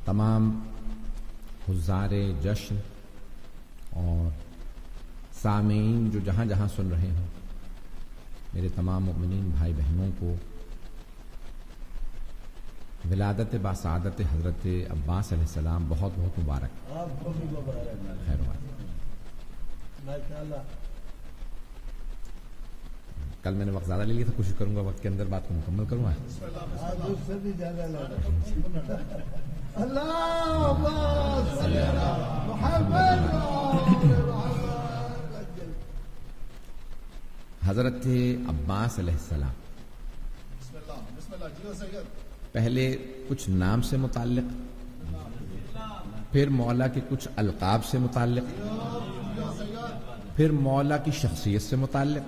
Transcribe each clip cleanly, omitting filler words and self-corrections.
تمام حضار جشن اور سامعین جو جہاں جہاں سن رہے ہوں، میرے تمام مؤمنین بھائی بہنوں کو ولادت باسعادت حضرت عباس علیہ السلام بہت بہت مبارک. خیر کل میں نے وقت زیادہ لے لیا تھا، کوشش کروں گا وقت کے اندر بات کو مکمل کروں گا. حضرت عباس علیہ السلام پہلے کچھ نام سے متعلق، پھر مولا کے کچھ القاب سے متعلق، پھر مولا کی شخصیت سے متعلق،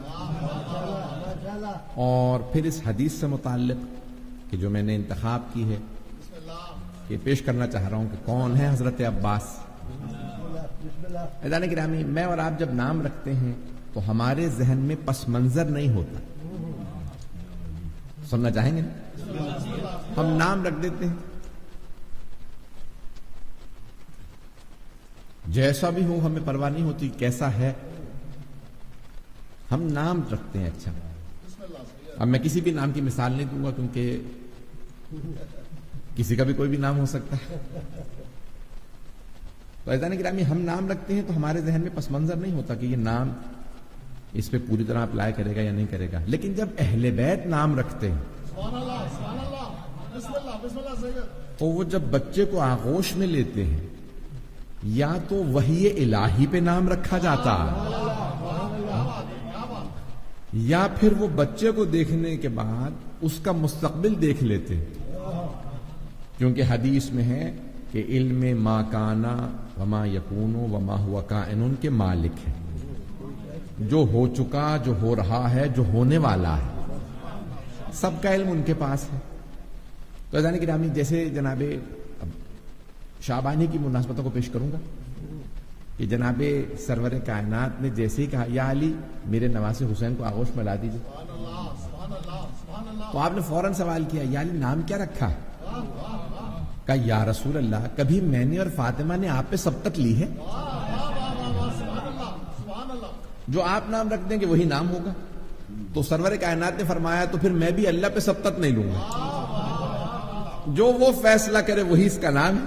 اور پھر اس حدیث سے متعلق کہ جو میں نے انتخاب کی ہے کہ پیش کرنا چاہ رہا ہوں کہ کون ہے حضرت عباس. عزیزان گرامی، میں اور آپ جب نام رکھتے ہیں تو ہمارے ذہن میں پس منظر نہیں ہوتا. سننا چاہیں گے نا؟ ہم نام رکھ دیتے ہیں، جیسا بھی ہو ہمیں پرواہ نہیں ہوتی کیسا ہے، ہم نام رکھتے ہیں. اچھا، اب میں کسی بھی نام کی مثال نہیں دوں گا کیونکہ کسی کا بھی کوئی بھی نام ہو سکتا ہے. تو عزیزان گرامی، ہم نام رکھتے ہیں تو ہمارے ذہن میں پس منظر نہیں ہوتا کہ یہ نام اس پہ پوری طرح اپلائی کرے گا یا نہیں کرے گا. لیکن جب اہل بیت نام رکھتے ہیں تو وہ جب بچے کو آغوش میں لیتے ہیں یا تو وحی الہی پہ نام رکھا جاتا ہے، یا پھر وہ بچے کو دیکھنے کے بعد اس کا مستقبل دیکھ لیتے ہیں. کیونکہ حدیث میں ہے کہ علم ما کانا وما یکون وما ہوا کائن کے مالک ہے. جو ہو چکا، جو ہو رہا ہے، جو ہونے والا ہے، سب کا علم ان کے پاس ہے. تو عزیزان گرامی، جیسے جناب شعبانی کی مناسبتوں کو پیش کروں گا کہ جناب سرور کائنات نے جیسے ہی کہا یا علی میرے نواسے حسین کو آغوش میں لا دیجیے، تو آپ نے فوراً سوال کیا یا علی نام کیا رکھا؟ کہا یا رسول اللہ، کبھی میں نے اور فاطمہ نے آپ پہ سبقت لی ہے؟ جو آپ نام رکھ دیں گے وہی نام ہوگا. تو سرور کائنات نے فرمایا تو پھر میں بھی اللہ پہ سبقت نہیں لوں گا، جو وہ فیصلہ کرے وہی اس کا نام ہے.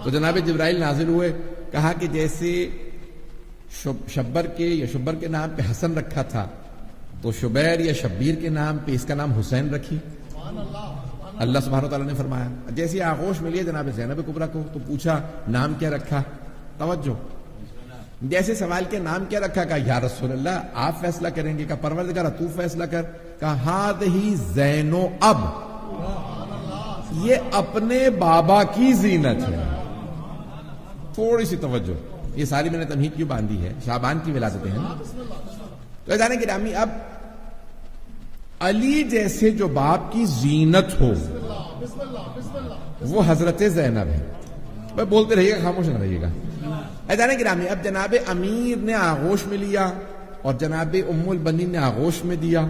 تو جناب جبرائیل نازل ہوئے، کہا کہ جیسے شبر کے نام پہ حسن رکھا تھا تو شبیر یا شبیر کے نام پہ اس کا نام حسین رکھی. اللہ سبحانہ وتعالیٰ نے فرمایا. جیسے آغوش ملی جناب زینب کبریٰ کو تو پوچھا نام کیا رکھا؟ توجہ، جیسے سوال کیا نام کیا رکھا؟ کہا یا رسول اللہ آپ فیصلہ کریں گے. کہا پروردگار تو فیصلہ کر. کہا ہادہی زینو، اب یہ اپنے بابا کی زینت ہے. تھوڑی سی توجہ، یہ ساری میں نے تمہید کیوں باندھی ہے؟ شعبان کی ولادتیں ہیں. تو عزیزان گرامی، اب علی جیسے جو باپ کی زینت ہو وہ حضرت زینب ہے. بولتے رہیے گا، خاموش نہ رہیے گا. عزیزان گرامی، اب جناب امیر نے آغوش میں لیا اور جناب ام البنین نے آغوش میں دیا.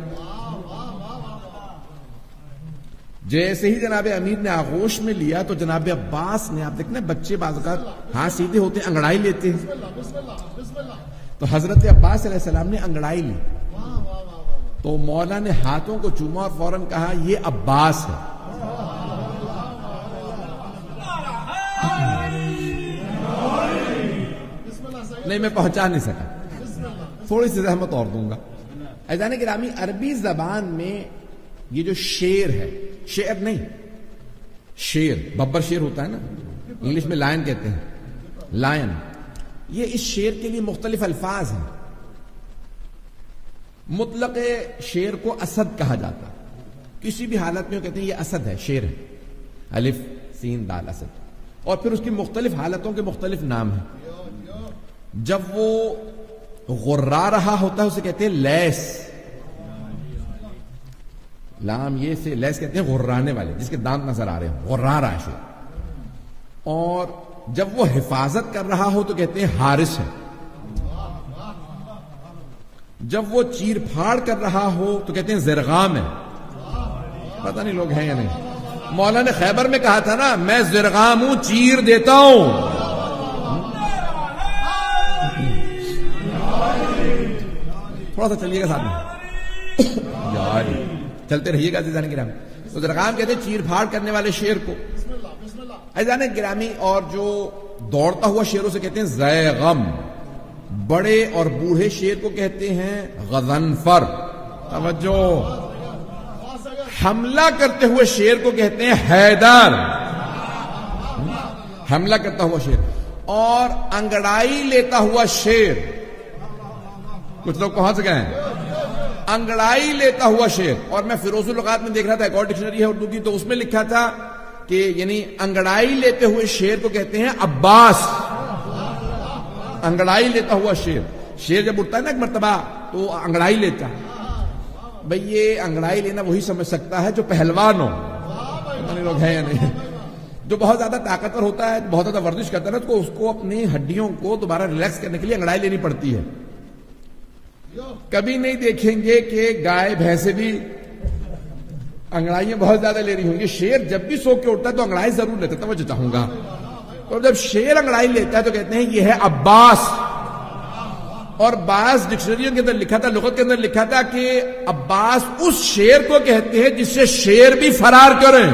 جیسے ہی جناب امیر نے آغوش میں لیا تو جناب عباس نے، آپ دیکھنا بچے بعض اوقات ہاتھ سیدھے ہوتے ہیں انگڑائی لیتے ہیں، تو حضرت عباس علیہ السلام نے انگڑائی لی تو مولا نے ہاتھوں کو چوما اور فوراً کہا یہ عباس ہے. نہیں، میں پہنچا نہیں سکا، تھوڑی سی زحمت اور دوں گا. عزیزان گرامی، عربی زبان میں یہ جو شیر ہے، شعر نہیں، شیر، ببر شیر ہوتا ہے نا، انگلش میں لائن کہتے ہیں، لائن. یہ اس شیر کے لیے مختلف الفاظ ہیں. مطلق شیر کو اسد کہا جاتا ہے، کسی بھی حالت میں وہ کہتے ہیں یہ اسد ہے، شیر ہے، الف سین دال اسد. اور پھر اس کی مختلف حالتوں کے مختلف نام ہیں. جب وہ غرا رہا ہوتا ہے اسے کہتے ہیں لیس، لام یہ سے لیس کہتے ہیں غرانے والے، جس کے دانت نظر آ رہے ہیں، غرا رہا ہے. اور جب وہ حفاظت کر رہا ہو تو کہتے ہیں حارس ہے. جب وہ چیر پھاڑ کر رہا ہو تو کہتے ہیں زرغام ہے. پتہ نہیں لوگ ہیں یا نہیں. مولا نے خیبر میں کہا تھا نا میں زرغام ہوں چیر دیتا ہوں. تھوڑا سا چلیے گا ساتھ میں یار چلتے رہیے گا عزیزان گرامی. تو زرغام کہتے ہیں چیر پھاڑ کرنے والے شیر کو عزیزان گرامی. اور جو دوڑتا ہوا شیروں سے کہتے ہیں زیغم. بڑے اور بوڑھے شیر کو کہتے ہیں غضنفر. توجہ. حملہ کرتے ہوئے شیر کو کہتے ہیں حیدر. حملہ کرتا ہوا شیر. اور انگڑائی لیتا ہوا شیر. کچھ لوگ کہاں سے گئے ہیں؟ انگڑائی لیتا ہوا شیر. اور میں فیروز اللغات میں دیکھ رہا تھا ایک اور ڈکشنری ہے اردو کی تو اس میں لکھا تھا کہ یعنی انگڑائی لیتے ہوئے شیر کو کہتے ہیں عباس. انگڑائی لیتا ہوا شیر. شیر جب اٹھتا ہے نا ایک مرتبہ تو انگڑائی لیتا ہے. بھئی یہ انگڑائی لینا وہی سمجھ سکتا ہے جو پہلوان ہو. لوگ ہیں یا نہیں؟ جو بہت زیادہ طاقتور ہوتا ہے بہت زیادہ ورزش کرتا ہے نا تو اس کو اپنی ہڈیوں کو دوبارہ ریلیکس کرنے کے لیے انگڑائی لینی پڑتی ہے. کبھی نہیں دیکھیں گے کہ گائے بھینسیں بھی انگڑائیاں بہت زیادہ لے رہی ہوں گی. شیر جب بھی سو کے اٹھتا ہے تو انگڑائی ضرور لیتا ہے. توجہ چاہوں گا. اور جب شیر انگڑائی لیتا ہے تو کہتے ہیں یہ ہے عباس. اور بعض ڈکشنریوں کے اندر لکھا تھا لغت کے اندر لکھا تھا کہ عباس اس شیر کو کہتے ہیں جس سے شیر بھی فرار کریں.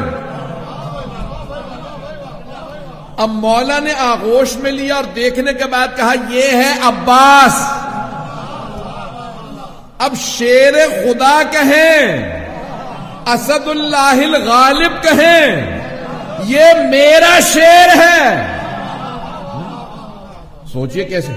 اب مولا نے آغوش میں لیا اور دیکھنے کے بعد کہا یہ ہے عباس. اب شیر خدا کہیں اسد اللہ الغالب کہیں یہ میرا شیر ہے. سوچئے کیسے.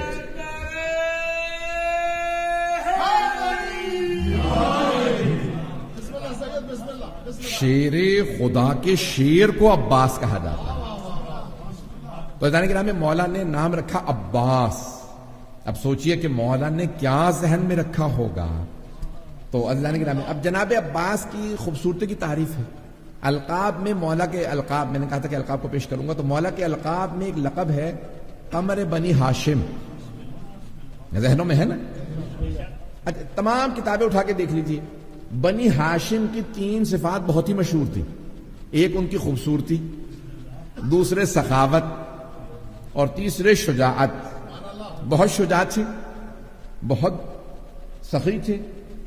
شیر خدا کے شیر کو عباس کہا جاتا ہے. تو عزیزان گرامی مولا نے نام رکھا عباس. اب سوچئے کہ مولا نے کیا ذہن میں رکھا ہوگا. تو عزیزان گرامی اب جناب عباس کی خوبصورتی کی تعریف ہے. القاب میں مولا کے القاب میں نے کہا تھا کہ القاب کو پیش کروں گا تو مولا کے القاب میں ایک لقب ہے قمر بنی ہاشم. ذہنوں میں ہے نا. تمام کتابیں اٹھا کے دیکھ لیجیے. بنی ہاشم کی 3 صفات بہت ہی مشہور تھی. ایک ان کی خوبصورتی, دوسرے سخاوت اور تیسرے شجاعت. بہت شجاعت تھے, بہت سخی تھے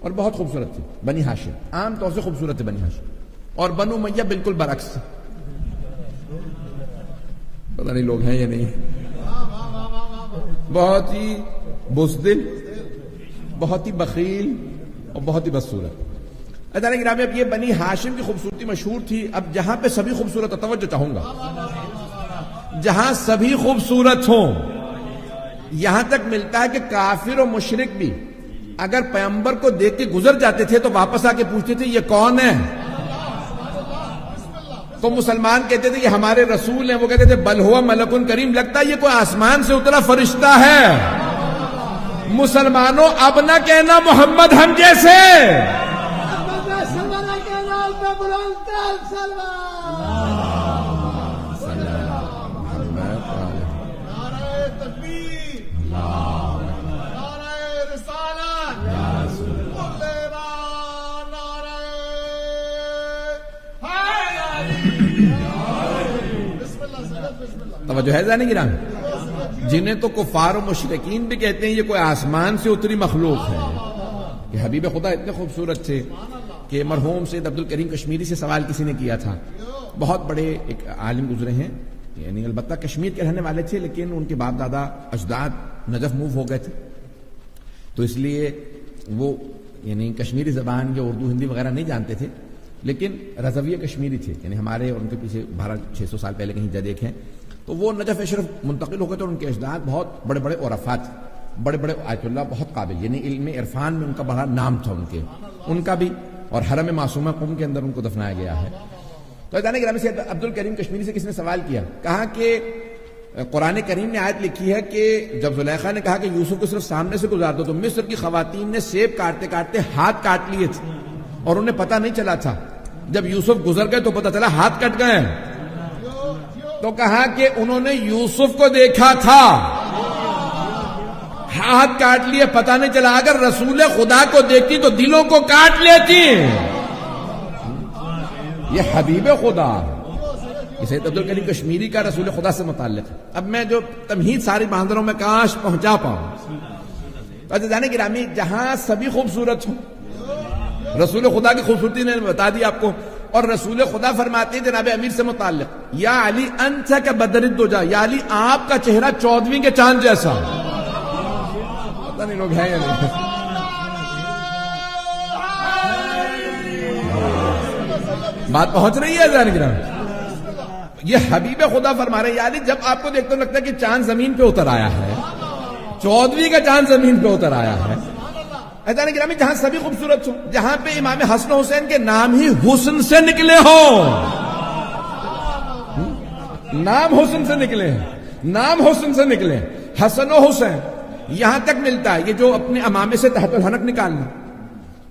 اور بہت خوبصورت تھے. بنی ہاشم عام طور سے خوبصورت تھے بنی ہاشم. اور بنو امیہ بالکل برعکس. پتہ نہیں لوگ ہیں یا نہیں. بہت ہی بزدل, بہت ہی بخیل اور بہت ہی بدصورت. عزیزان گرامی اب یہ بنی ہاشم کی خوبصورتی مشہور تھی. اب جہاں پہ سبھی خوبصورت, توجہ چاہوں گا, جہاں سبھی خوبصورت ہوں یہاں تک ملتا ہے کہ کافر اور مشرک بھی اگر پیغمبر کو دیکھ کے گزر جاتے تھے تو واپس آ کے پوچھتے تھے یہ کون ہے. تو مسلمان کہتے تھے یہ ہمارے رسول ہیں. وہ کہتے تھے بل ہوا ملک کریم, لگتا ہے یہ کوئی آسمان سے اترا فرشتہ ہے. مسلمانوں اب نہ کہنا محمد ہم جیسے. توجہ ہے ذہن گرامی. جنہیں تو کفار و مشرکین بھی کہتے ہیں یہ کوئی آسمان سے اتری مخلوق ہے. کہ حبیب خدا اتنے خوبصورت تھے کہ مرحوم سید عبد الکریم کشمیری سے سوال کسی نے کیا تھا. بہت بڑے ایک عالم گزرے ہیں, یعنی البتہ کشمیر کے رہنے والے تھے لیکن ان کے باپ دادا اجداد نجف موو ہو گئے تھے تو اس لیے وہ یعنی کشمیری زبان یا اردو ہندی وغیرہ نہیں جانتے تھے لیکن رضویہ کشمیری تھے. یعنی ہمارے اور ان کے پیچھے 1200-600 سال پہلے کہیں جا دیکھیں تو وہ نجف اشرف منتقل ہو گئے تو ان کے اجداد بہت بڑے بڑے عرفات, بڑے بڑے آیت اللہ, بہت قابل, یعنی علم عرفان میں ان کا بڑا نام تھا ان کا بھی. اور حرم معصومہ قم کے اندر ان کو دفنایا گیا ہے. تو عزیزان گرامی سے عبد الکریم کشمیری سے کس نے سوال کیا, کہا کہ قرآن کریم نے آیت لکھی ہے کہ جب زلیخا نے کہا کہ یوسف کو صرف سامنے سے گزار دو تو مصر کی خواتین نے سیب کاٹتے کاٹتے ہاتھ کاٹ لیے تھے اور انہیں پتہ نہیں چلا تھا. جب یوسف گزر گئے تو پتہ چلا ہاتھ کٹ گئے. تو کہا کہ انہوں نے یوسف کو دیکھا تھا, ہاتھ کاٹ لیے, پتہ نہیں چلا. اگر رسول خدا کو دیکھتی تو دلوں کو کاٹ لیتی. یہ حبیب خدا یہ سید عبد الکریم کشمیری کا رسول خدا سے متعلق ہے. اب میں جو تمہید ساری باندھ رہا ہوں میں کاش پہنچا پاؤں. عزیزان گرامی جہاں سبھی خوبصورت ہوں، رسول خدا کی خوبصورتی نے بتا دی آپ کو، اور رسول خدا فرماتے ہیں جناب امیر سے متعلق، یا علی انت کا بدر الدجا، یا علی آپ کا چہرہ 14ویں کے چاند جیسا. پتہ نہیں لوگ ہیں یا نہیں. بات پہنچ رہی ہے عزیزان گرامی. یہ حبیب خدا فرما رہے ہیں یا علی جب آپ کو دیکھتے لگتا ہے کہ چاند زمین پہ اتر آیا ہے، 14ویں کا چاند زمین پہ اتر آیا ہے. عزیزان گرامی جہاں سبھی خوبصورت ہوں، جہاں پہ امام حسن و حسین کے نام ہی حسن سے نکلے ہوں، نام حسن سے نکلے ہیں، نام حسن سے نکلے ہیں. حسن و حسین یہاں تک ملتا ہے، یہ جو اپنے امامے سے تحت الحنک نکالنا،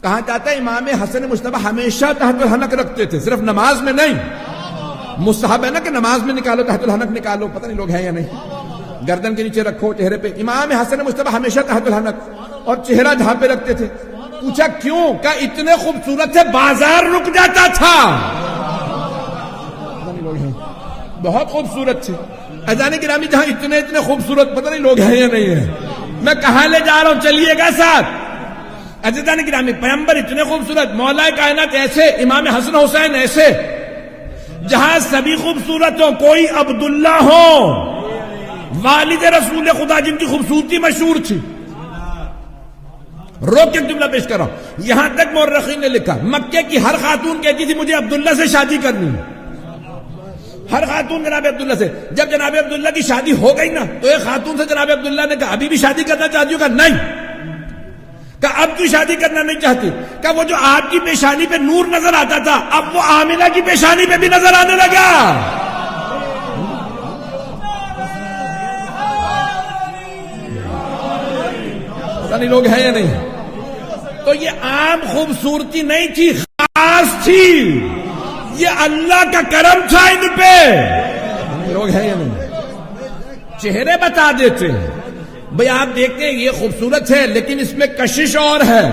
کہا جاتا ہے امام حسن مجتبی ہمیشہ تحت الحنک رکھتے تھے، صرف نماز میں نہیں. مستحب ہے نا کہ نماز میں نکالو تحت الحنک نکالو، پتہ نہیں لوگ ہیں یا نہیں. گردن کے نیچے رکھو چہرے پہ. امام حسن مجتبی ہمیشہ تحت الحنک، اور چہرہ جہاں پہ رکھتے تھے. پوچھا کیوں؟ کہ اتنے خوبصورت تھے بازار رک جاتا تھا. بہت خوبصورت تھے. عزیزان گرامی جہاں اتنے خوبصورت، پتہ نہیں لوگ ہیں یا نہیں ہیں. میں کہاں لے جا رہا ہوں، چلیے گا ساتھ. عزیزان گرامی پیغمبر اتنے خوبصورت، مولا کائنات ایسے، امام حسن حسین ایسے. جہاں سبھی خوبصورت ہو، کوئی عبداللہ ہو، والد رسول خدا جن کی خوبصورتی مشہور تھی. روک کے جملہ پیش کر رہا ہوں. یہاں تک مورخین نے لکھا مکے کی ہر خاتون کہتی تھی مجھے عبداللہ سے شادی کرنی. ہر خاتون جناب عبداللہ سے. جب جناب عبداللہ کی شادی ہو گئی نا تو ایک خاتون سے جناب عبداللہ نے کہا ابھی بھی شادی کرنا چاہتی ہو؟ کہا نہیں. کہا اب کیوں شادی کرنا نہیں چاہتی؟ کہا وہ جو آپ کی پیشانی پہ نور نظر آتا تھا اب وہ آمنہ کی پیشانی پہ بھی نظر آنے لگا. پتہ نہیں لوگ ہیں یا نہیں. تو یہ عام خوبصورتی نہیں تھی، خاص تھی. یہ اللہ کا کرم تھا ان پہ. لوگ ہیں یا نہیں. چہرے بتا دیتے ہیں بھئی آپ دیکھتے ہیں یہ خوبصورت ہے لیکن اس میں کشش اور ہے.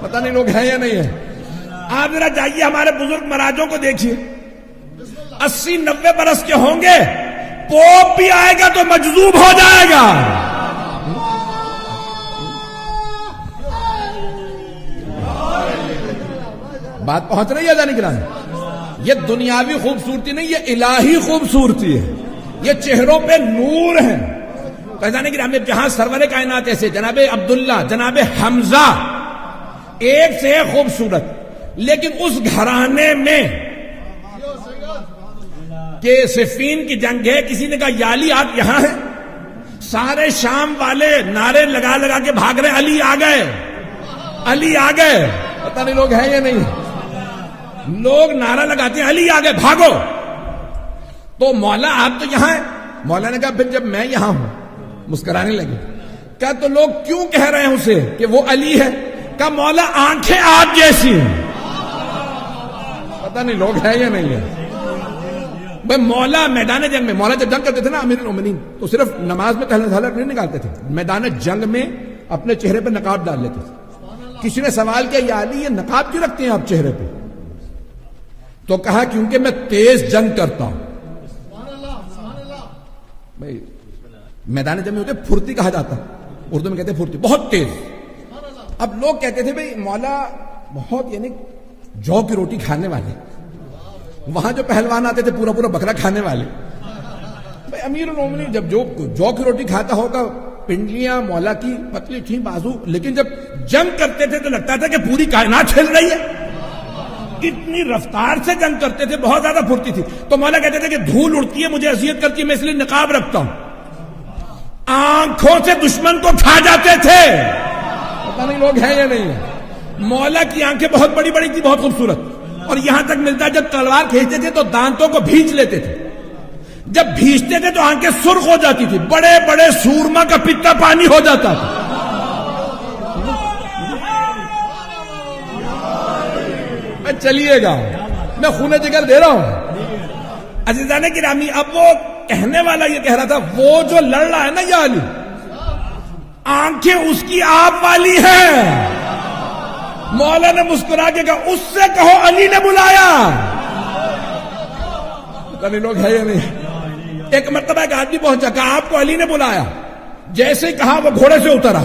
پتہ نہیں لوگ ہیں یا نہیں ہے. آپ ذرا جائیے ہمارے بزرگ مہاراجوں کو دیکھیے، 80-90 برس کے ہوں گے، پوپ بھی آئے گا تو مجذوب ہو جائے گا. بات پہنچ رہی ہے جانی گرامی. یہ دنیاوی خوبصورتی نہیں، یہ الہی خوبصورتی ہے. یہ چہروں پہ نور ہے. جانی گرامی جہاں سرور کائنات ایسے جناب عبداللہ، جناب حمزہ ایک سے ایک خوبصورت، لیکن اس گھرانے میں کہ صفین کی جنگ ہے، کسی نے کہا یالی آپ یہاں ہیں، سارے شام والے نعرے لگا لگا کے بھاگ رہے علی آ گئے، علی آ گئے. پتہ نہیں لوگ ہیں یا نہیں. لوگ نعرہ لگاتے ہیں علی آ گئے بھاگو. تو مولا آپ تو یہاں ہیں. مولا نے کہا پھر جب میں یہاں ہوں. مسکرانے لگے. کہا تو لوگ کیوں کہہ رہے ہیں اسے کہ وہ علی ہے؟ کہا مولا آنکھیں آپ جیسی ہیں. پتہ نہیں لوگ ہیں یا نہیں ہے. بھئی مولا میدان جنگ میں، مولا جب جنگ کرتے تھے نا امیر المومنین تو صرف نماز میں تہلک نہیں نکالتے تھے، میدان جنگ میں اپنے چہرے پہ نقاب ڈال لیتے تھے. کسی نے سوال کیا یا علی یہ نقاب کیوں رکھتے ہیں آپ چہرے پہ؟ تو کہا کیونکہ میں تیز جنگ کرتا ہوں. بھئی میدان جنگ میں ہوتے پھرتی کہا جاتا، اردو میں کہتے ہیں پھرتی، بہت تیز. اب لوگ کہتے تھے بھئی مولا بہت یعنی جو کی روٹی کھانے والے. وہاں جو پہلوان آتے تھے پورا پورا بکرا کھانے والے. بھئی امیر المومنین جب جو کی روٹی کھاتا ہوگا، پنڈلیاں مولا کی پتلی تھیں بازو، لیکن جب جنگ کرتے تھے تو لگتا تھا کہ پوری کائنات ہل رہی ہے. اتنی رفتار سے جنگ کرتے تھے، بہت زیادہ پھرتی تھی. تو مولا کہتے تھے کہ دھول اڑتی ہے مجھے اذیت کرتی ہے میں اس لیے نقاب رکھتا ہوں. آنکھوں سے دشمن کو کھا جاتے تھے. پتہ نہیں لوگ ہیں یا نہیں. مولا کی آنکھیں بہت بڑی بڑی تھی، بہت خوبصورت. اور یہاں تک ملتا ہے جب تلوار کھینچتے تھے تو دانتوں کو بھینچ لیتے تھے. جب بھینچتے تھے تو آنکھیں سرخ ہو جاتی تھی، بڑے بڑے سورما کا پتا پانی ہو جاتا تھا. چلیے گا میں خون جگر دے رہا ہوں. عزیزان گرامی اب وہ کہنے والا یہ کہہ رہا تھا وہ جو لڑ رہا ہے نا یا علی، آنکھیں اس کی آپ والی ہیں. مولا نے مسکرا کے کہا اس سے کہو علی نے بلایا. نہیں لوگ ہے یا نہیں. ایک مرتبہ ایک آدمی پہنچا, کہا آپ کو علی نے بلایا. جیسے ہی کہا وہ گھوڑے سے اترا,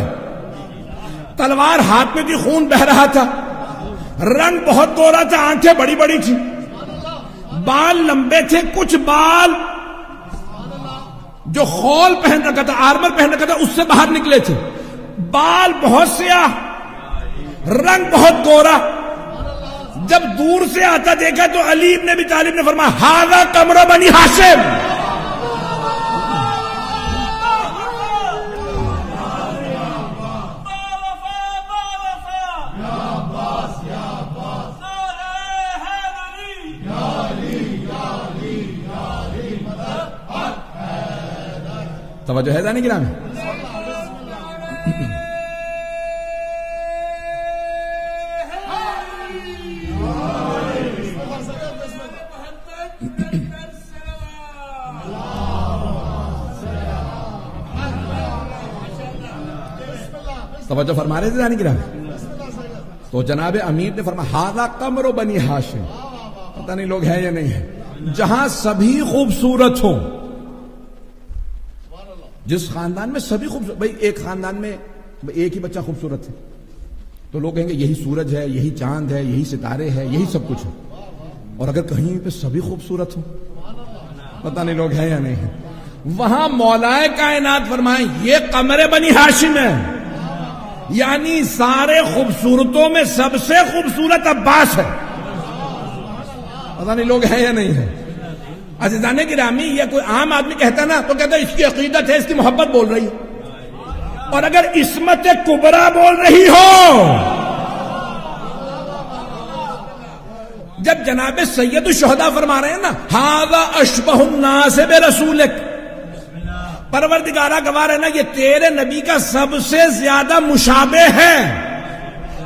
تلوار ہاتھ میں تھی, خون بہ رہا تھا, رنگ بہت گورا تھا, آنکھیں بڑی بڑی تھی, بال لمبے تھے, کچھ بال جو خول پہن رکھا تھا, آرمر پہن رکھا تھا, اس سے باہر نکلے تھے, بال بہت سیاہ, رنگ بہت گورا. جب دور سے آتا دیکھا تو علی ابن ابی طالب نے فرمایا ھذا قمر بنی ہاشم. توجہ ہے جانے گرامی. توجہ فرما رہے تھے جانے گرامی. تو جناب امیر نے فرمایا ھذا قمر بنی ہاشم. پتہ نہیں لوگ ہیں یا نہیں ہے. جہاں سبھی خوبصورت ہوں, جس خاندان میں سبھی خوبصورت, بھائی ایک خاندان میں ایک ہی بچہ خوبصورت ہے تو لوگ کہیں گے یہی سورج ہے, یہی چاند ہے, یہی ستارے ہے, یہی سب کچھ ہے. اور اگر کہیں پہ سبھی خوبصورت ہوں, پتہ نہیں لوگ ہیں یا نہیں ہے. وہاں مولا کائنات فرمائیں یہ قمر بنی ہاشم ہے, یعنی سارے خوبصورتوں میں سب سے خوبصورت عباس ہے. پتہ نہیں لوگ ہیں یا نہیں ہے. عزیزان گرامی, یہ کوئی عام آدمی کہتا نا تو کہتا ہے اس کی عقیدت ہے, اس کی محبت بول رہی ہے. اور اگر عصمت کبریٰ بول رہی ہو, جب جناب سید الشہداء فرما رہے ہیں نا ھذا اشبہ الناس برسولک, پروردگارہ گواہ ہے نا یہ تیرے نبی کا سب سے زیادہ مشابہ ہے,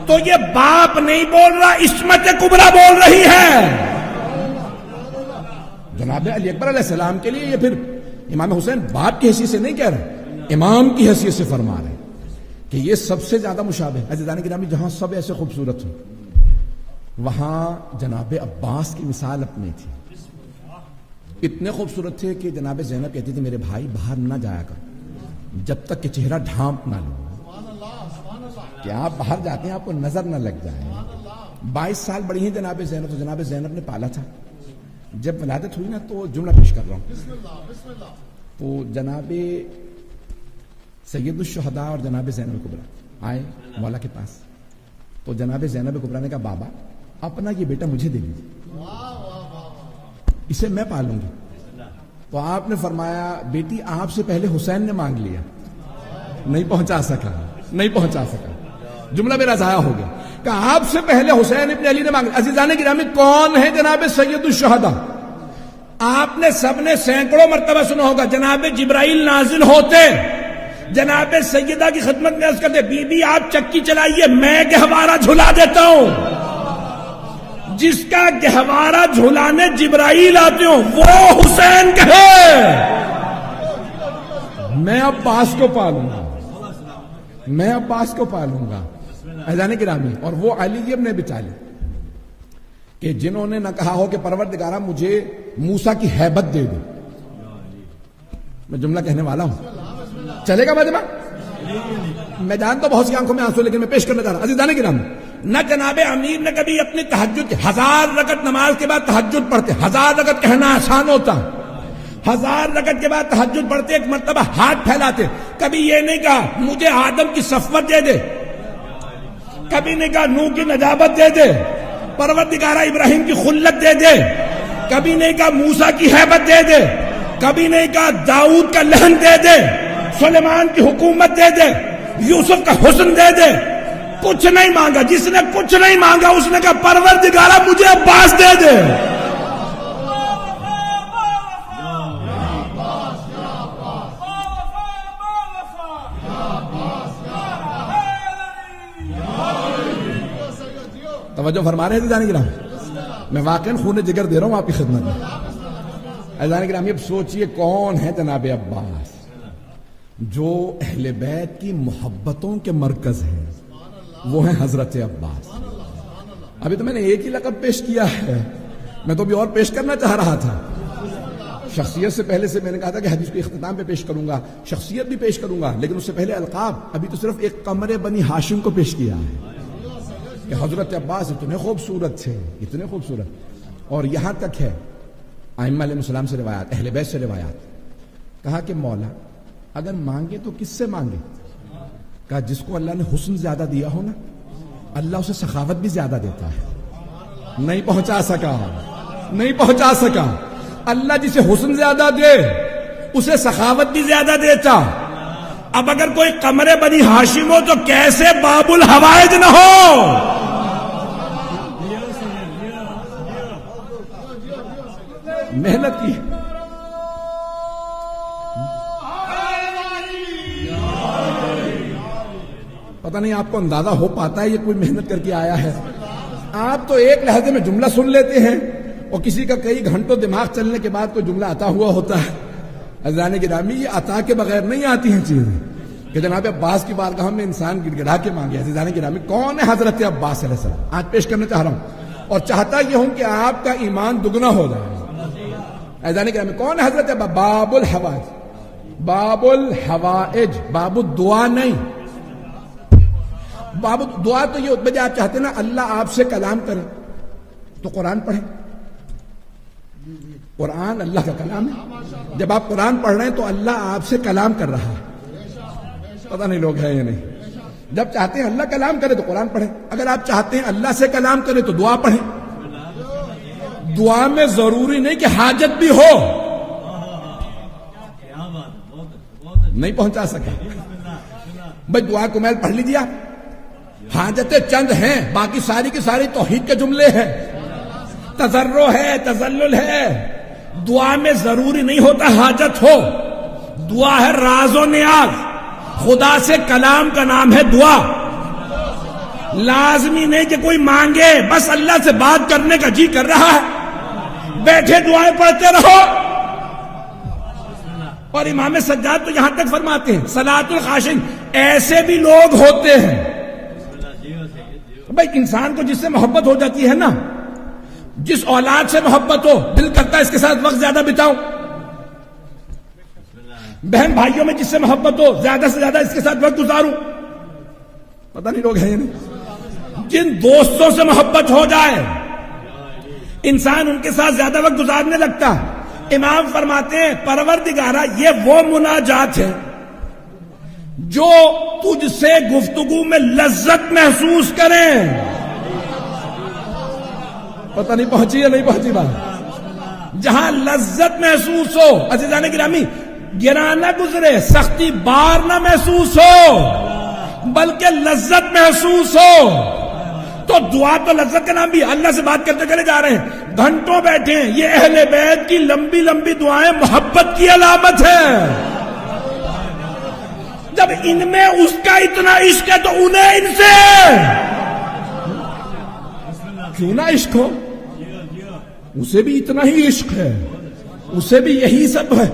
تو یہ باپ نہیں بول رہا, عصمت کبریٰ بول رہی ہے. جناب علی اکبر علیہ السلام کے لیے یہ پھر امام حسین باپ کی حیثیت سے نہیں کہہ رہے, امام کی حیثیت سے فرما رہے کہ یہ سب سے زیادہ مشابہ ہے. عزیزان گرامی, جہاں سب ایسے خوبصورت ہوں وہاں جناب عباس کی مثال اپنی تھی. اتنے خوبصورت تھے کہ جناب زینب کہتی تھی میرے بھائی باہر نہ جایا کر جب تک کہ چہرہ ڈھانپ نہ لو, کہ آپ باہر جاتے ہیں آپ کو نظر نہ لگ جائے. 22 سال بڑی ہیں جناب زینب, تو جناب زینب نے پالا تھا. جب ولادت ہوئی نا تو جملہ پیش کر رہا ہوں, تو جناب سید الشہداء اور جناب زینب کبریٰ آئے مولا کے پاس. تو جناب زینب کبریٰ نے کہا بابا اپنا یہ بیٹا مجھے دے دیجیے, اسے میں پالوں گی. تو آپ نے فرمایا بیٹی آپ سے پہلے حسین نے مانگ لیا, نہیں پہنچا سکا. جملہ میرا ضائع ہو گیا کہ آپ سے پہلے حسین ابن علی نے مانگ لیا. عزیزان گرامی, کون ہے جناب سید الشہداء؟ آپ نے سب نے سینکڑوں مرتبہ سنا ہوگا جناب جبرائیل نازل ہوتے جناب سیدہ کی خدمت میں عرض کرتے بی بی آپ چکی چلائیے میں گہوارہ جھلا دیتا ہوں. جس کا گہوارہ جھلانے جبرائیل آتے ہوں وہ حسین کہے میں عباس کو پالوں گا, عزیزان گرامی. اور وہ علی ابن ابی طالب کہ جنہوں نے نہ کہا ہو کہ پروردگارہ مجھے موسیٰ کی ہیبت دے دے. میں جملہ کہنے والا ہوں, چلے گا مجمع؟ میں جانتا ہوں بہت سی آنکھوں میں آنسو, لیکن میں پیش کرنے جا رہا. عزیزان گرامی, نہ جناب امیر نے کبھی اپنی تہجد کی 1000 رکعت نماز کے بعد تہجد پڑھتے, 1000 رکعت کہنا آسان ہوتا, 1000 رکعت کے بعد تہجد پڑھتے ایک مرتبہ ہاتھ پھیلاتے, کبھی یہ نہیں کہا مجھے آدم کی صفوت دے دے, کبھی نہیں کہا نوح کی نجابت دے دے, پروردگارہ ابراہیم کی خلت دے دے, کبھی نہیں کہا موسیٰ کی ہیبت دے دے, کبھی نہیں کہا داؤد کا لہن دے دے, سلیمان کی حکومت دے دے, یوسف کا حسن دے دے. کچھ نہیں مانگا. جس نے کچھ نہیں مانگا اس نے کہا پروردگارہ مجھے عباس دے دے. توجہ فرما رہے ہیں جان گرام, میں واقعاً خون جگر دے رہا ہوں آپ کی خدمت میں. جان گرام, اب سوچئے کون ہے جناب عباس جو اہل بیت کی محبتوں کے مرکز ہیں, وہ ہیں حضرت عباس. ابھی تو میں نے ایک ہی لقب پیش کیا ہے, میں تو بھی اور پیش کرنا چاہ رہا تھا. شخصیت سے پہلے سے میں نے کہا تھا کہ حدیث کو اختتام پہ پیش کروں گا، شخصیت بھی پیش کروں گا، لیکن اس سے پہلے القاب. ابھی تو صرف ایک قمر بنی ہاشم کو پیش کیا ہے کہ حضرت عباس اتنے خوبصورت تھے، اتنے خوبصورت. اور یہاں تک ہے ائمہ علیہ السلام سے روایات، اہل بیت سے روایات، کہا کہ مولا اگر مانگے تو کس سے مانگے؟ کہا جس کو اللہ نے حسن زیادہ دیا ہو نا، اللہ اسے سخاوت بھی زیادہ دیتا ہے. نہیں پہنچا سکا. اللہ جسے حسن زیادہ دے اسے سخاوت بھی زیادہ دیتا. اب اگر کوئی قمر بنی ہاشم ہو تو کیسے باب الحوائج نہ ہو؟ محنت کی. پتہ نہیں آپ کو اندازہ ہو پاتا ہے یہ کوئی محنت کر کے آیا ہے؟ آپ تو ایک لہجے میں جملہ سن لیتے ہیں اور کسی کا کئی گھنٹوں دماغ چلنے کے بعد کوئی جملہ عطا ہوا ہوتا ہے. عزیزان گرامی یہ عطا کے بغیر نہیں آتی ہیں چیزیں کہ جناب عباس کی بارگاہ میں انسان گڑ گڑا کے مانگے. عزیزان گرامی کون ہے حضرت عباس علیہ السلام؟ آج پیش کرنا چاہ رہا ہوں اور چاہتا یہ ہوں کہ آپ کا ایمان دگنا ہو جائے. عزیزان گرامی کون ہے حضرت عباس؟ باب الحوائج. باب الحوائج، باب الدعا نہیں. باب دعا تو یہ بجے آپ چاہتے ہیں نا اللہ آپ سے کلام کرے تو قرآن پڑھیں. قرآن اللہ کا کلام ہے. جب آپ قرآن پڑھ رہے ہیں تو اللہ آپ سے کلام کر رہا ہے. پتہ نہیں لوگ ہیں یا نہیں. جب چاہتے ہیں اللہ کلام کرے تو قرآن پڑھیں. اگر آپ چاہتے ہیں اللہ سے کلام کرے تو دعا پڑھیں. دعا میں ضروری نہیں کہ حاجت بھی ہو. نہیں پہنچا سکا بھائی. دعا کو میل پڑھ لیجیے آپ. حاجتیں چند ہیں، باقی ساری کی ساری توحید کے جملے ہیں. تضرع ہے، تذلل ہے. دعا میں ضروری نہیں ہوتا حاجت ہو. دعا ہے راز و نیاز. خدا سے کلام کا نام ہے دعا. لازمی نہیں کہ کوئی مانگے، بس اللہ سے بات کرنے کا جی کر رہا ہے بیٹھے دعائیں پڑھتے رہو. اور امام سجاد تو یہاں تک فرماتے ہیں صلاۃ الخاشعین، ایسے بھی لوگ ہوتے ہیں بھائی انسان کو جس سے محبت ہو جاتی ہے نا، جس اولاد سے محبت ہو، دل کرتا ہے اس کے ساتھ وقت زیادہ بتاؤں. بہن بھائیوں میں جس سے محبت ہو، زیادہ سے زیادہ اس کے ساتھ وقت گزاروں. پتہ نہیں لوگ ہیں یا نہیں. جن دوستوں سے محبت ہو جائے انسان ان کے ساتھ زیادہ وقت گزارنے لگتا. امام فرماتے ہیں پروردگارا یہ وہ مناجات ہے جو تجھ سے گفتگو میں لذت محسوس کریں. پتہ نہیں پہنچی یا نہیں پہنچی بات. جہاں لذت محسوس ہو عزیزان گرامی، گرا نہ گزرے، سختی بار نہ محسوس ہو بلکہ لذت محسوس ہو. تو دعا تو لذت کا نام بھی. اللہ سے بات کرتے چلے جا رہے ہیں، گھنٹوں بیٹھے ہیں. یہ اہل بیت کی لمبی لمبی دعائیں محبت کی علامت ہے. جب ان میں اس کا اتنا عشق ہے تو انہیں ان سے کیوں نہ عشق ہو. اسے بھی اتنا ہی عشق ہے، اسے بھی یہی سب ہے.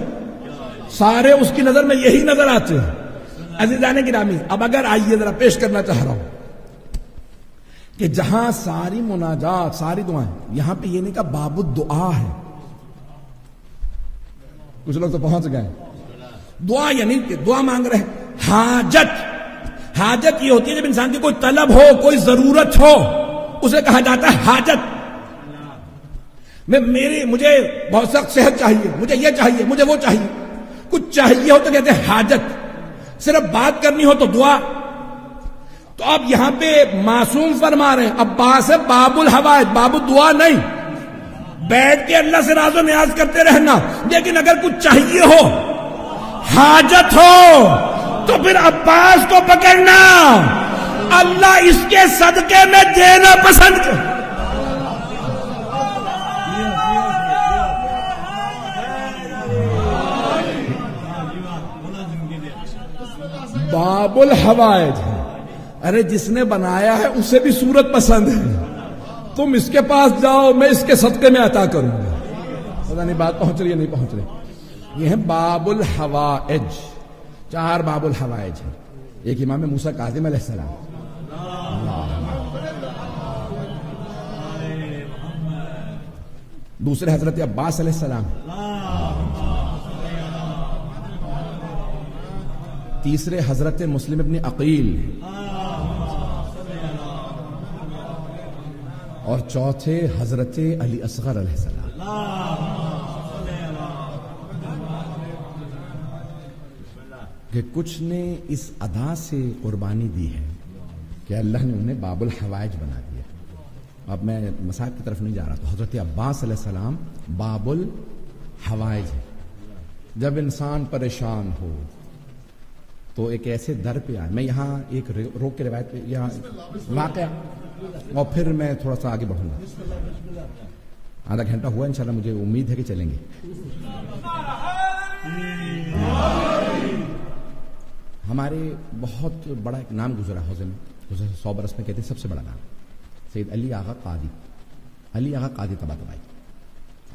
سارے اس کی نظر میں یہی نظر آتے ہیں. عزیزان گرامی اب اگر آئیے ذرا پیش کرنا چاہ رہا ہوں کہ جہاں ساری مناجات، ساری دعائیں، یہاں پہ یہ نہیں کہا باب الدعا ہے. کچھ لوگ تو پہنچ گئے. دعا یعنی کہ دعا مانگ رہے ہیں. حاجت یہ ہوتی ہے جب انسان کی کوئی طلب ہو، کوئی ضرورت ہو، اسے کہا جاتا ہے حاجت. مجھے بہت سخت صحت چاہیے، مجھے یہ چاہیے، مجھے وہ چاہیے. کچھ چاہیے ہو تو کہتے ہیں حاجت. صرف بات کرنی ہو تو دعا. تو اب یہاں پہ معصوم فرما رہے ہیں عباس ہے باب الحوائج، باب الدعا نہیں. بیٹھ کے اللہ سے راز و نیاز کرتے رہنا. لیکن اگر کچھ چاہیے ہو، حاجت ہو، تو پھر عباس کو پکڑنا. اللہ اس کے صدقے میں دینا پسند کر. باب الحوائج ہے. ارے جس نے بنایا ہے اسے بھی صورت پسند ہے. تم اس کے پاس جاؤ، میں اس کے صدقے میں عطا کروں گا. پتہ نہیں بات پہنچ رہی ہے نہیں پہنچ رہی. یہ ہے باب الحوائج. 4 باب الحوائج ہے. ایک امام موسیٰ کاظم علیہ السلام، دوسرے حضرت عباس علیہ السلام، تیسرے حضرت مسلم ابن عقیل اور چوتھے حضرت علی اصغر علیہ السلام. کہ کچھ نے اس ادا سے قربانی دی ہے کہ اللہ نے انہیں باب الحوائج بنا دیا. اب میں مصائب کی طرف نہیں جا رہا. تو حضرت عباس علیہ السلام باب الحوائج ہے. جب انسان پریشان ہو تو ایک ایسے در پہ آئے. میں یہاں ایک روک کے روایت پہ یہاں واقعہ اور پھر میں تھوڑا سا آگے بڑھوں گا. آدھا گھنٹہ ہوا انشاءاللہ, مجھے امید ہے کہ چلیں گے. ہمارے بہت بڑا ایک نام گزرا حوزے میں, 100 برس میں کہتے ہیں سب سے بڑا نام سید علی آغا قادی. علی آغا قادی طباطبائی,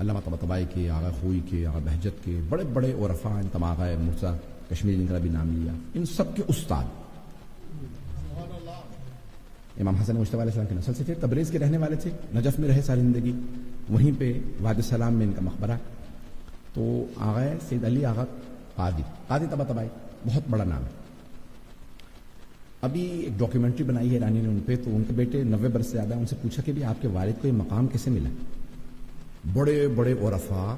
علامہ طباطبائی کے, آغا خوئی کے, آغا بہجت کے, بڑے بڑے عرفاء, انتم آغا مرزا کشمیر جن کا بھی نام لیا, ان سب کے استاد. امام حسن مجتبی علیہ السلام کے نسل سے تھے, تبریز کے رہنے والے تھے, نجف میں رہے ساری زندگی, وہیں پہ وادی السلام میں ان کا مقبرہ. تو آغا سید علی آغا قادی, قادی طباطبائی بہت بڑا نام ہے. ابھی ایک ڈاکیومنٹری بنائی ہے ایرانی نے ان پہ, تو ان کے بیٹے 90 برس سے زیادہ, ان سے پوچھا کہ بھی آپ کے والد کو یہ مقام کیسے ملا. بڑے بڑے عرفاء,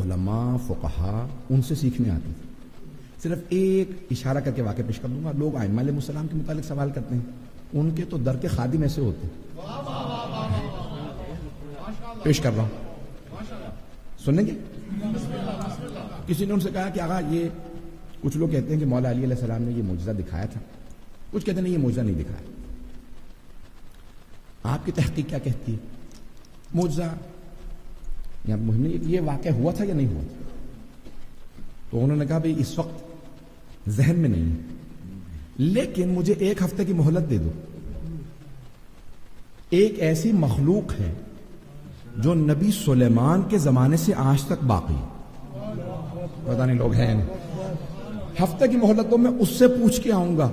علماء, فقہاء ان سے سیکھنے آتے تھے. صرف ایک اشارہ کر کے واقعہ پیش کر دوں گا. لوگ ائمہ علیہ السلام کے متعلق سوال کرتے ہیں, ان کے تو در کے خادم ایسے ہوتے. پیش کر رہا ہوں, سنیں گے. کسی نے ان سے کہا کہ آقا یہ کچھ لوگ کہتے ہیں کہ مولا علی علیہ السلام نے یہ معجزہ دکھایا تھا, کچھ کہتے ہیں نہیں یہ معجزہ نہیں دکھایا. آپ کی تحقیق کیا کہتی ہے؟ معجزہ یا مہم نہیں, یہ واقع ہوا تھا یا نہیں ہوا تھا؟ تو انہوں نے کہا بھائی اس وقت ذہن میں نہیں ہے, لیکن مجھے 1 ہفتے کی مہلت دے دو. ایک ایسی مخلوق ہے جو نبی سلیمان کے زمانے سے آج تک باقی ہے, پتہ نہیں لوگ ہیں, ہفتے کی مہلت دو, میں اس سے پوچھ کے آؤں گا.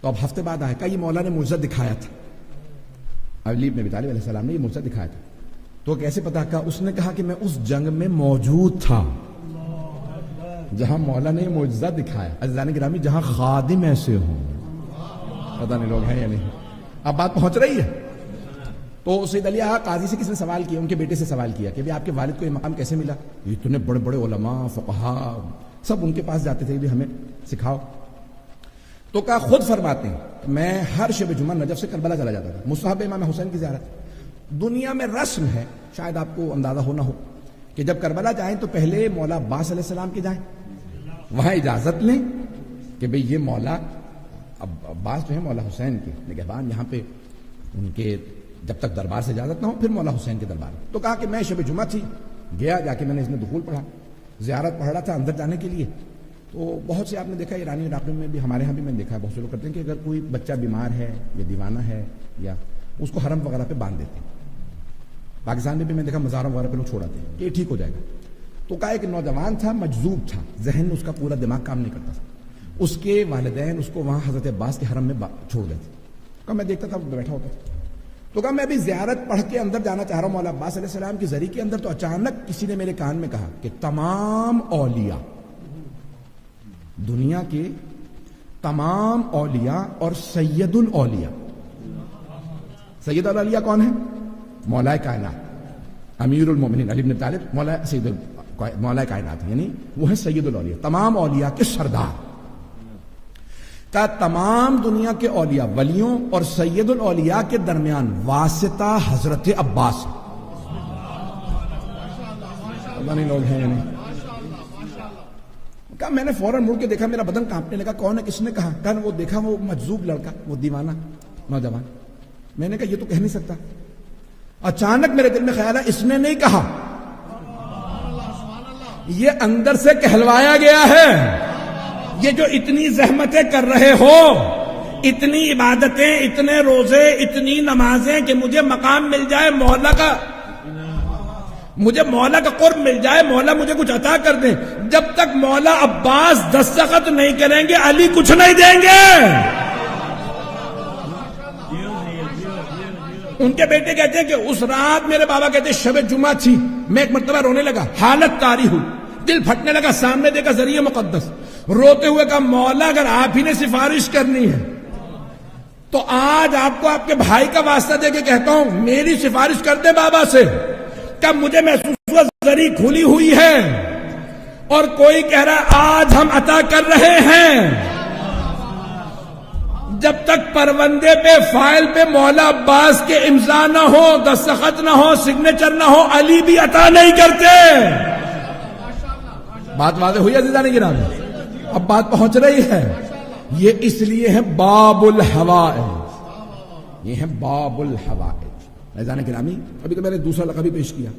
تو اب ہفتے بعد آئے, کہا یہ مولا نے معجزہ دکھایا تھا. علی بن ابی طالب علیہ السلام نے یہ معجزہ دکھایا تھا. تو کیسے پتا؟ کہا اس نے کہا کہ میں اس جنگ میں موجود تھا جہاں مولا نے یہ معجزہ دکھایا. عزیزان گرامی, جہاں خادم ایسے ہوں, پتہ نہیں لوگ ہیں یا نہیں. اب بات پہنچ رہی ہے. تو سید علی آغا قاضی سے کس نے سوال کیا؟ ان کے بیٹے سے سوال کیا کہ آپ کے والد کو یہ مقام کیسے ملا. اتنے بڑے بڑے علماء, فقہاء سب ان کے پاس جاتے تھے بھی ہمیں سکھاؤ. تو کہا خود فرماتے ہیں میں ہر شب جمعہ نجف سے کربلا چلا جاتا تھا, مصحف امام حسین کی زیارت. دنیا میں رسم ہے, شاید آپ کو اندازہ ہونا ہو, کہ جب کربلا جائیں تو پہلے مولا عباس علیہ السلام کے جائیں, وہاں اجازت لیں کہ بھئی یہ مولا عباس جو ہے مولا حسین کے نگہبان, یہاں پہ ان کے جب تک دربار سے اجازت نہ ہو پھر مولا حسین کے دربار. تو کہا کہ میں شب جمعہ تھی, گیا, جا کے میں نے اس میں دخول پڑھا, زیارت پڑھ رہا تھا اندر جانے کے لیے. تو بہت سے آپ نے دیکھا ایرانی علاقے میں بھی, ہمارے ہاں بھی میں نے دیکھا, بہت سے لوگ کرتے ہیں کہ اگر کوئی بچہ بیمار ہے یا دیوانہ ہے یا اس کو حرم وغیرہ پہ باندھ دیتے ہیں. پاکستان میں بھی میں نے دیکھا مزاروں وغیرہ پہ لوگ چھوڑاتے ہیں کہ یہ ٹھیک ہو جائے گا. تو کہا ایک نوجوان تھا, مجذوب تھا, ذہن اس کا پورا دماغ کام نہیں کرتا تھا. اس کے والدین اس کو وہاں حضرت عباس کے حرم میں چھوڑ گئے تھے. کہا میں دیکھتا تھا بیٹھا ہوتا تھا. تو کہا میں ابھی زیارت پڑھ کے اندر جانا چاہ رہا ہوں مولا عباس علیہ السلام کی زری کے اندر, تو اچانک کسی نے میرے کان میں کہا کہ تمام اولیاء, دنیا کے تمام اولیاء اور سید الاولیاء. سید الاولیاء کون ہے؟ مولا کائنات امیر المومنین علی بن ابی طالب مولا کائنات, یعنی وہ ہے سید الاولیاء, تمام اولیاء کے سردار. کا تمام دنیا کے اولیاء ولیوں اور سید الاولیاء کے درمیان واسطہ حضرت عباس. نہیں لوگ ہیں یعنی. کہا میں نے فوراً مڑ کے دیکھا, میرا بدن کانپنے لگا. کون ہے؟ کس نے کہا؟ کہا وہ دیکھا وہ مجذوب لڑکا, وہ دیوانہ نوجوان. میں نے کہا یہ تو کہہ نہیں سکتا. اچانک میرے دل میں خیال ہے اس نے نہیں کہا, یہ اندر سے کہلوایا گیا ہے. یہ جو اتنی زحمتیں کر رہے ہو, اتنی عبادتیں, اتنے روزے, اتنی نمازیں کہ مجھے مقام مل جائے مولا کا, مجھے مولا کا قرب مل جائے, مولا مجھے کچھ عطا کر دیں. جب تک مولا عباس دستخط نہیں کریں گے علی کچھ نہیں دیں گے. ان کے بیٹے کہتے ہیں کہ اس رات میرے بابا کہتے ہیں شب جمعہ تھی, میں ایک مرتبہ رونے لگا, حالت طاری ہوئی, دل پھٹنے لگا, سامنے دیکھا ذریعہ مقدس, روتے ہوئے کہا مولا اگر آپ ہی نے سفارش کرنی ہے تو آج آپ کو آپ کے بھائی کا واسطہ دے کے کہتا ہوں میری سفارش کر دے بابا سے. کہ مجھے محسوس ہوا زری کھلی ہوئی ہے اور کوئی کہہ رہا ہے آج ہم عطا کر رہے ہیں. جب تک پروندے پہ فائل پہ مولا عباس کے امضا نہ ہو, دستخط نہ ہو, سگنیچر نہ ہو, علی بھی عطا نہیں کرتے. بات واضح ہوئی عزیزان گرامی؟ اب بات پہنچ رہی ہے. یہ اس لیے ہے باب الحوائج, یہ ہے باب الحوائج. عزیزان گرامی ابھی تو میں نے دوسرا لقب بھی پیش کیا,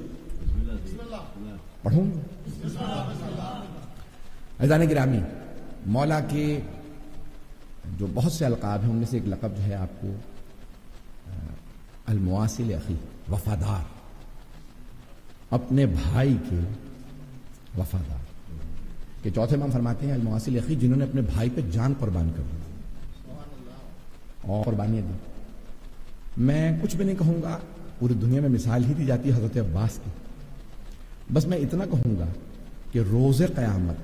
پڑھوں. عزیزان گرامی مولا کے جو بہت سے القاب ہیں ان میں سے ایک لقب جو ہے آپ کو المواصل اخی, وفادار, اپنے بھائی کے وفادار. کہ چوتھے امام فرماتے ہیں المواصل اخی جنہوں نے اپنے بھائی پہ جان قربان کر دی اور قربانیاں دی. میں کچھ بھی نہیں کہوں گا, پوری دنیا میں مثال ہی دی جاتی ہے حضرت عباس کی. بس میں اتنا کہوں گا کہ روز قیامت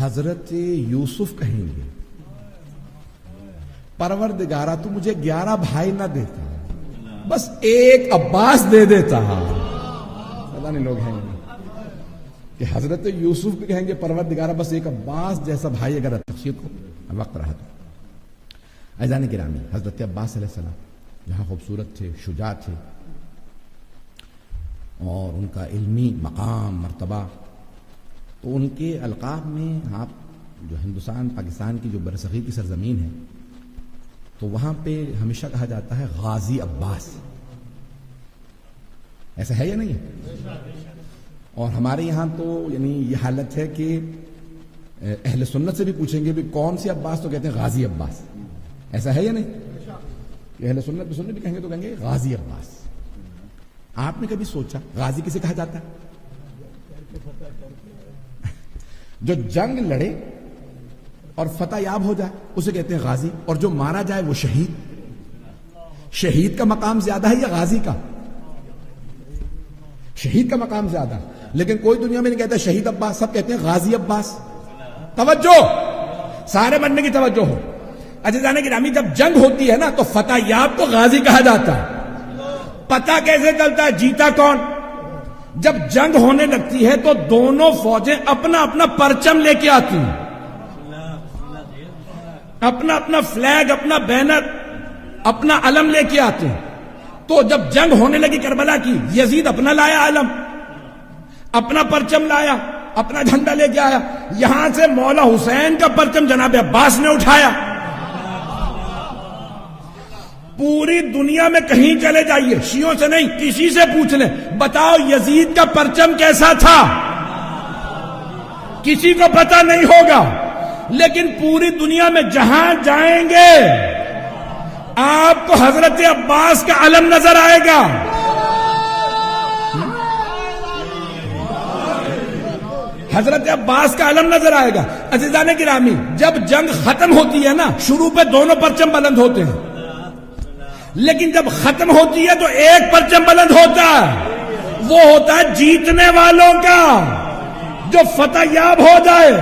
حضرت یوسف کہیں گے پروردگارہ تو مجھے 11 بھائی نہ دیتا, بس ایک عباس دے دیتا. پتہ نہیں لوگ ہیں کہ حضرت یوسف بھی کہیں گے پروردگارہ بس ایک عباس جیسا بھائی اگر تخصیص کو وقت رہا تو. عزیزان گرامی حضرت عباس علیہ السلام جہاں خوبصورت تھے, شجاع تھے, اور ان کا علمی مقام مرتبہ, تو ان کے القاب میں آپ جو ہندوستان پاکستان کی جو برصغیر کی سرزمین ہے تو وہاں پہ ہمیشہ کہا جاتا ہے غازی عباس. ایسا ہے یا نہیں ہے؟ اور ہمارے یہاں تو یعنی یہ حالت ہے کہ اہل سنت سے بھی پوچھیں گے بھی کون سی عباس, تو کہتے ہیں غازی عباس. ایسا ہے یا نہیں؟ اہل سنت بھی کہیں گے تو کہیں گے غازی عباس. آپ نے کبھی سوچا غازی کسے کہا جاتا ہے؟ جو جنگ لڑے اور فتح یاب ہو جائے اسے کہتے ہیں غازی, اور جو مارا جائے وہ شہید. شہید کا مقام زیادہ ہے یا غازی کا؟ شہید کا مقام زیادہ ہے, لیکن کوئی دنیا میں نہیں کہتا شہید عباس, سب کہتے ہیں غازی عباس. توجہ, سارے بننے کی توجہ ہو. عزیزان گرامی جب جنگ ہوتی ہے نا تو فتح یاب کو غازی کہا جاتا ہے. پتہ کیسے چلتا ہے جیتا کون؟ جب جنگ ہونے لگتی ہے تو دونوں فوجیں اپنا اپنا پرچم لے کے آتی ہیں, اپنا اپنا فلیگ, اپنا بینر, اپنا علم لے کے آتے ہیں. تو جب جنگ ہونے لگی کربلا کی, یزید اپنا لایا علم, اپنا پرچم لایا, اپنا جھنڈا لے کے آیا. یہاں سے مولا حسین کا پرچم جناب عباس نے اٹھایا. پوری دنیا میں کہیں چلے جائیے, شیعوں سے نہیں کسی سے پوچھ لیں, بتاؤ یزید کا پرچم کیسا تھا, کسی کو پتہ نہیں ہوگا. لیکن پوری دنیا میں جہاں جائیں گے آپ کو حضرت عباس کا علم نظر آئے گا. حضرت عباس کا علم نظر آئے گا. عزیزان گرامی جب جنگ ختم ہوتی ہے نا, شروع پہ دونوں پرچم بلند ہوتے ہیں, لیکن جب ختم ہوتی ہے تو ایک پرچم بلند ہوتا ہے, وہ ہوتا ہے جیتنے والوں کا, جو فتح یاب ہو جائے.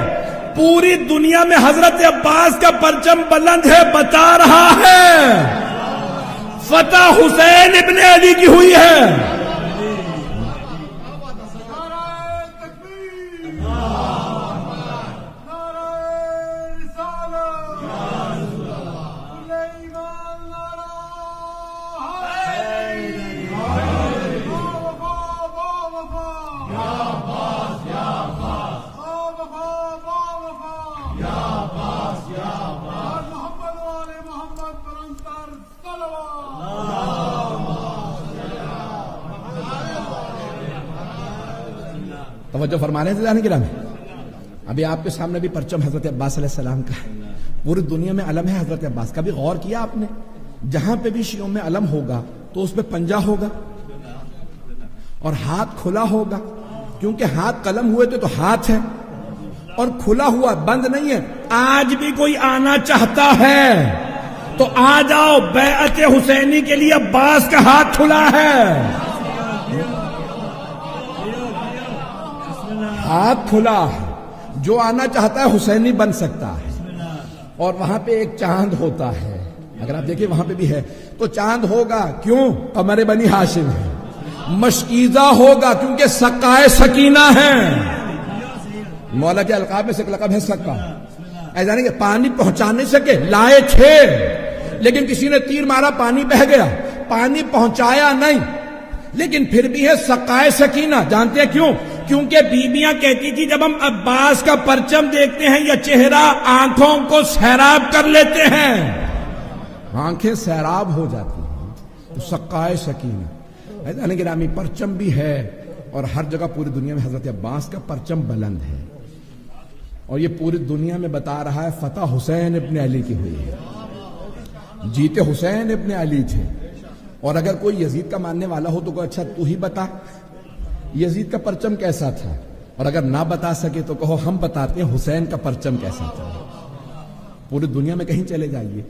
پوری دنیا میں حضرت عباس کا پرچم بلند ہے, بتا رہا ہے فتح حسین ابن علی کی ہوئی ہے. توجہ فرما رہے ہیں عزیزان گرامی, ابھی آپ کے سامنے بھی پرچم حضرت عباس علیہ السلام کا ہے. پوری دنیا میں علم ہے حضرت عباس کا. بھی غور کیا آپ نے, جہاں پہ بھی شیعوں میں علم ہوگا تو اس پہ پنجہ ہوگا اور ہاتھ کھلا ہوگا, کیونکہ ہاتھ قلم ہوئے تو ہاتھ ہے اور کھلا ہوا بند نہیں ہے. آج بھی کوئی آنا چاہتا ہے تو آ جاؤ, بیعت حسینی کے لیے عباس کا ہاتھ کھلا ہے. ہاتھ کھلا ہے, جو آنا چاہتا ہے حسینی بن سکتا ہے. اور وہاں پہ ایک چاند ہوتا ہے, اگر آپ دیکھیں وہاں پہ بھی ہے, تو چاند ہوگا کیوں؟ قمر بنی ہاشم ہے. مشکیزہ ہوگا کیونکہ سقائے سکینہ ہیں. مولا کے القاب میں سے ایک لقب ہے سقا. ایسا نہیں کہ پانی پہنچا نہیں سکے, لائے تھے لیکن کسی نے تیر مارا, پانی بہہ گیا, پانی پہنچایا نہیں, لیکن پھر بھی ہے سقائے سکینہ. جانتے ہیں کیوں؟ کیونکہ بیویاں کہتی تھی جب ہم عباس کا پرچم دیکھتے ہیں یا چہرہ, آنکھوں کو سیراب کر لیتے ہیں, آنکھیں سیراب ہو جاتی ہیں. تو سقائے سکینہ. ایسا نہیں گرامی پرچم بھی ہے, اور ہر جگہ پوری دنیا میں حضرت عباس کا پرچم بلند ہے, اور یہ پوری دنیا میں بتا رہا ہے فتح حسین ابن علی کی ہوئی ہے. جیتے حسین ابن علی تھے. اور اگر کوئی یزید کا ماننے والا ہو تو کوئی اچھا تو ہی بتا یزید کا پرچم کیسا تھا, اور اگر نہ بتا سکے تو کہو ہم بتاتے ہیں حسین کا پرچم کیسا تھا. پوری دنیا میں کہیں چلے جائیے,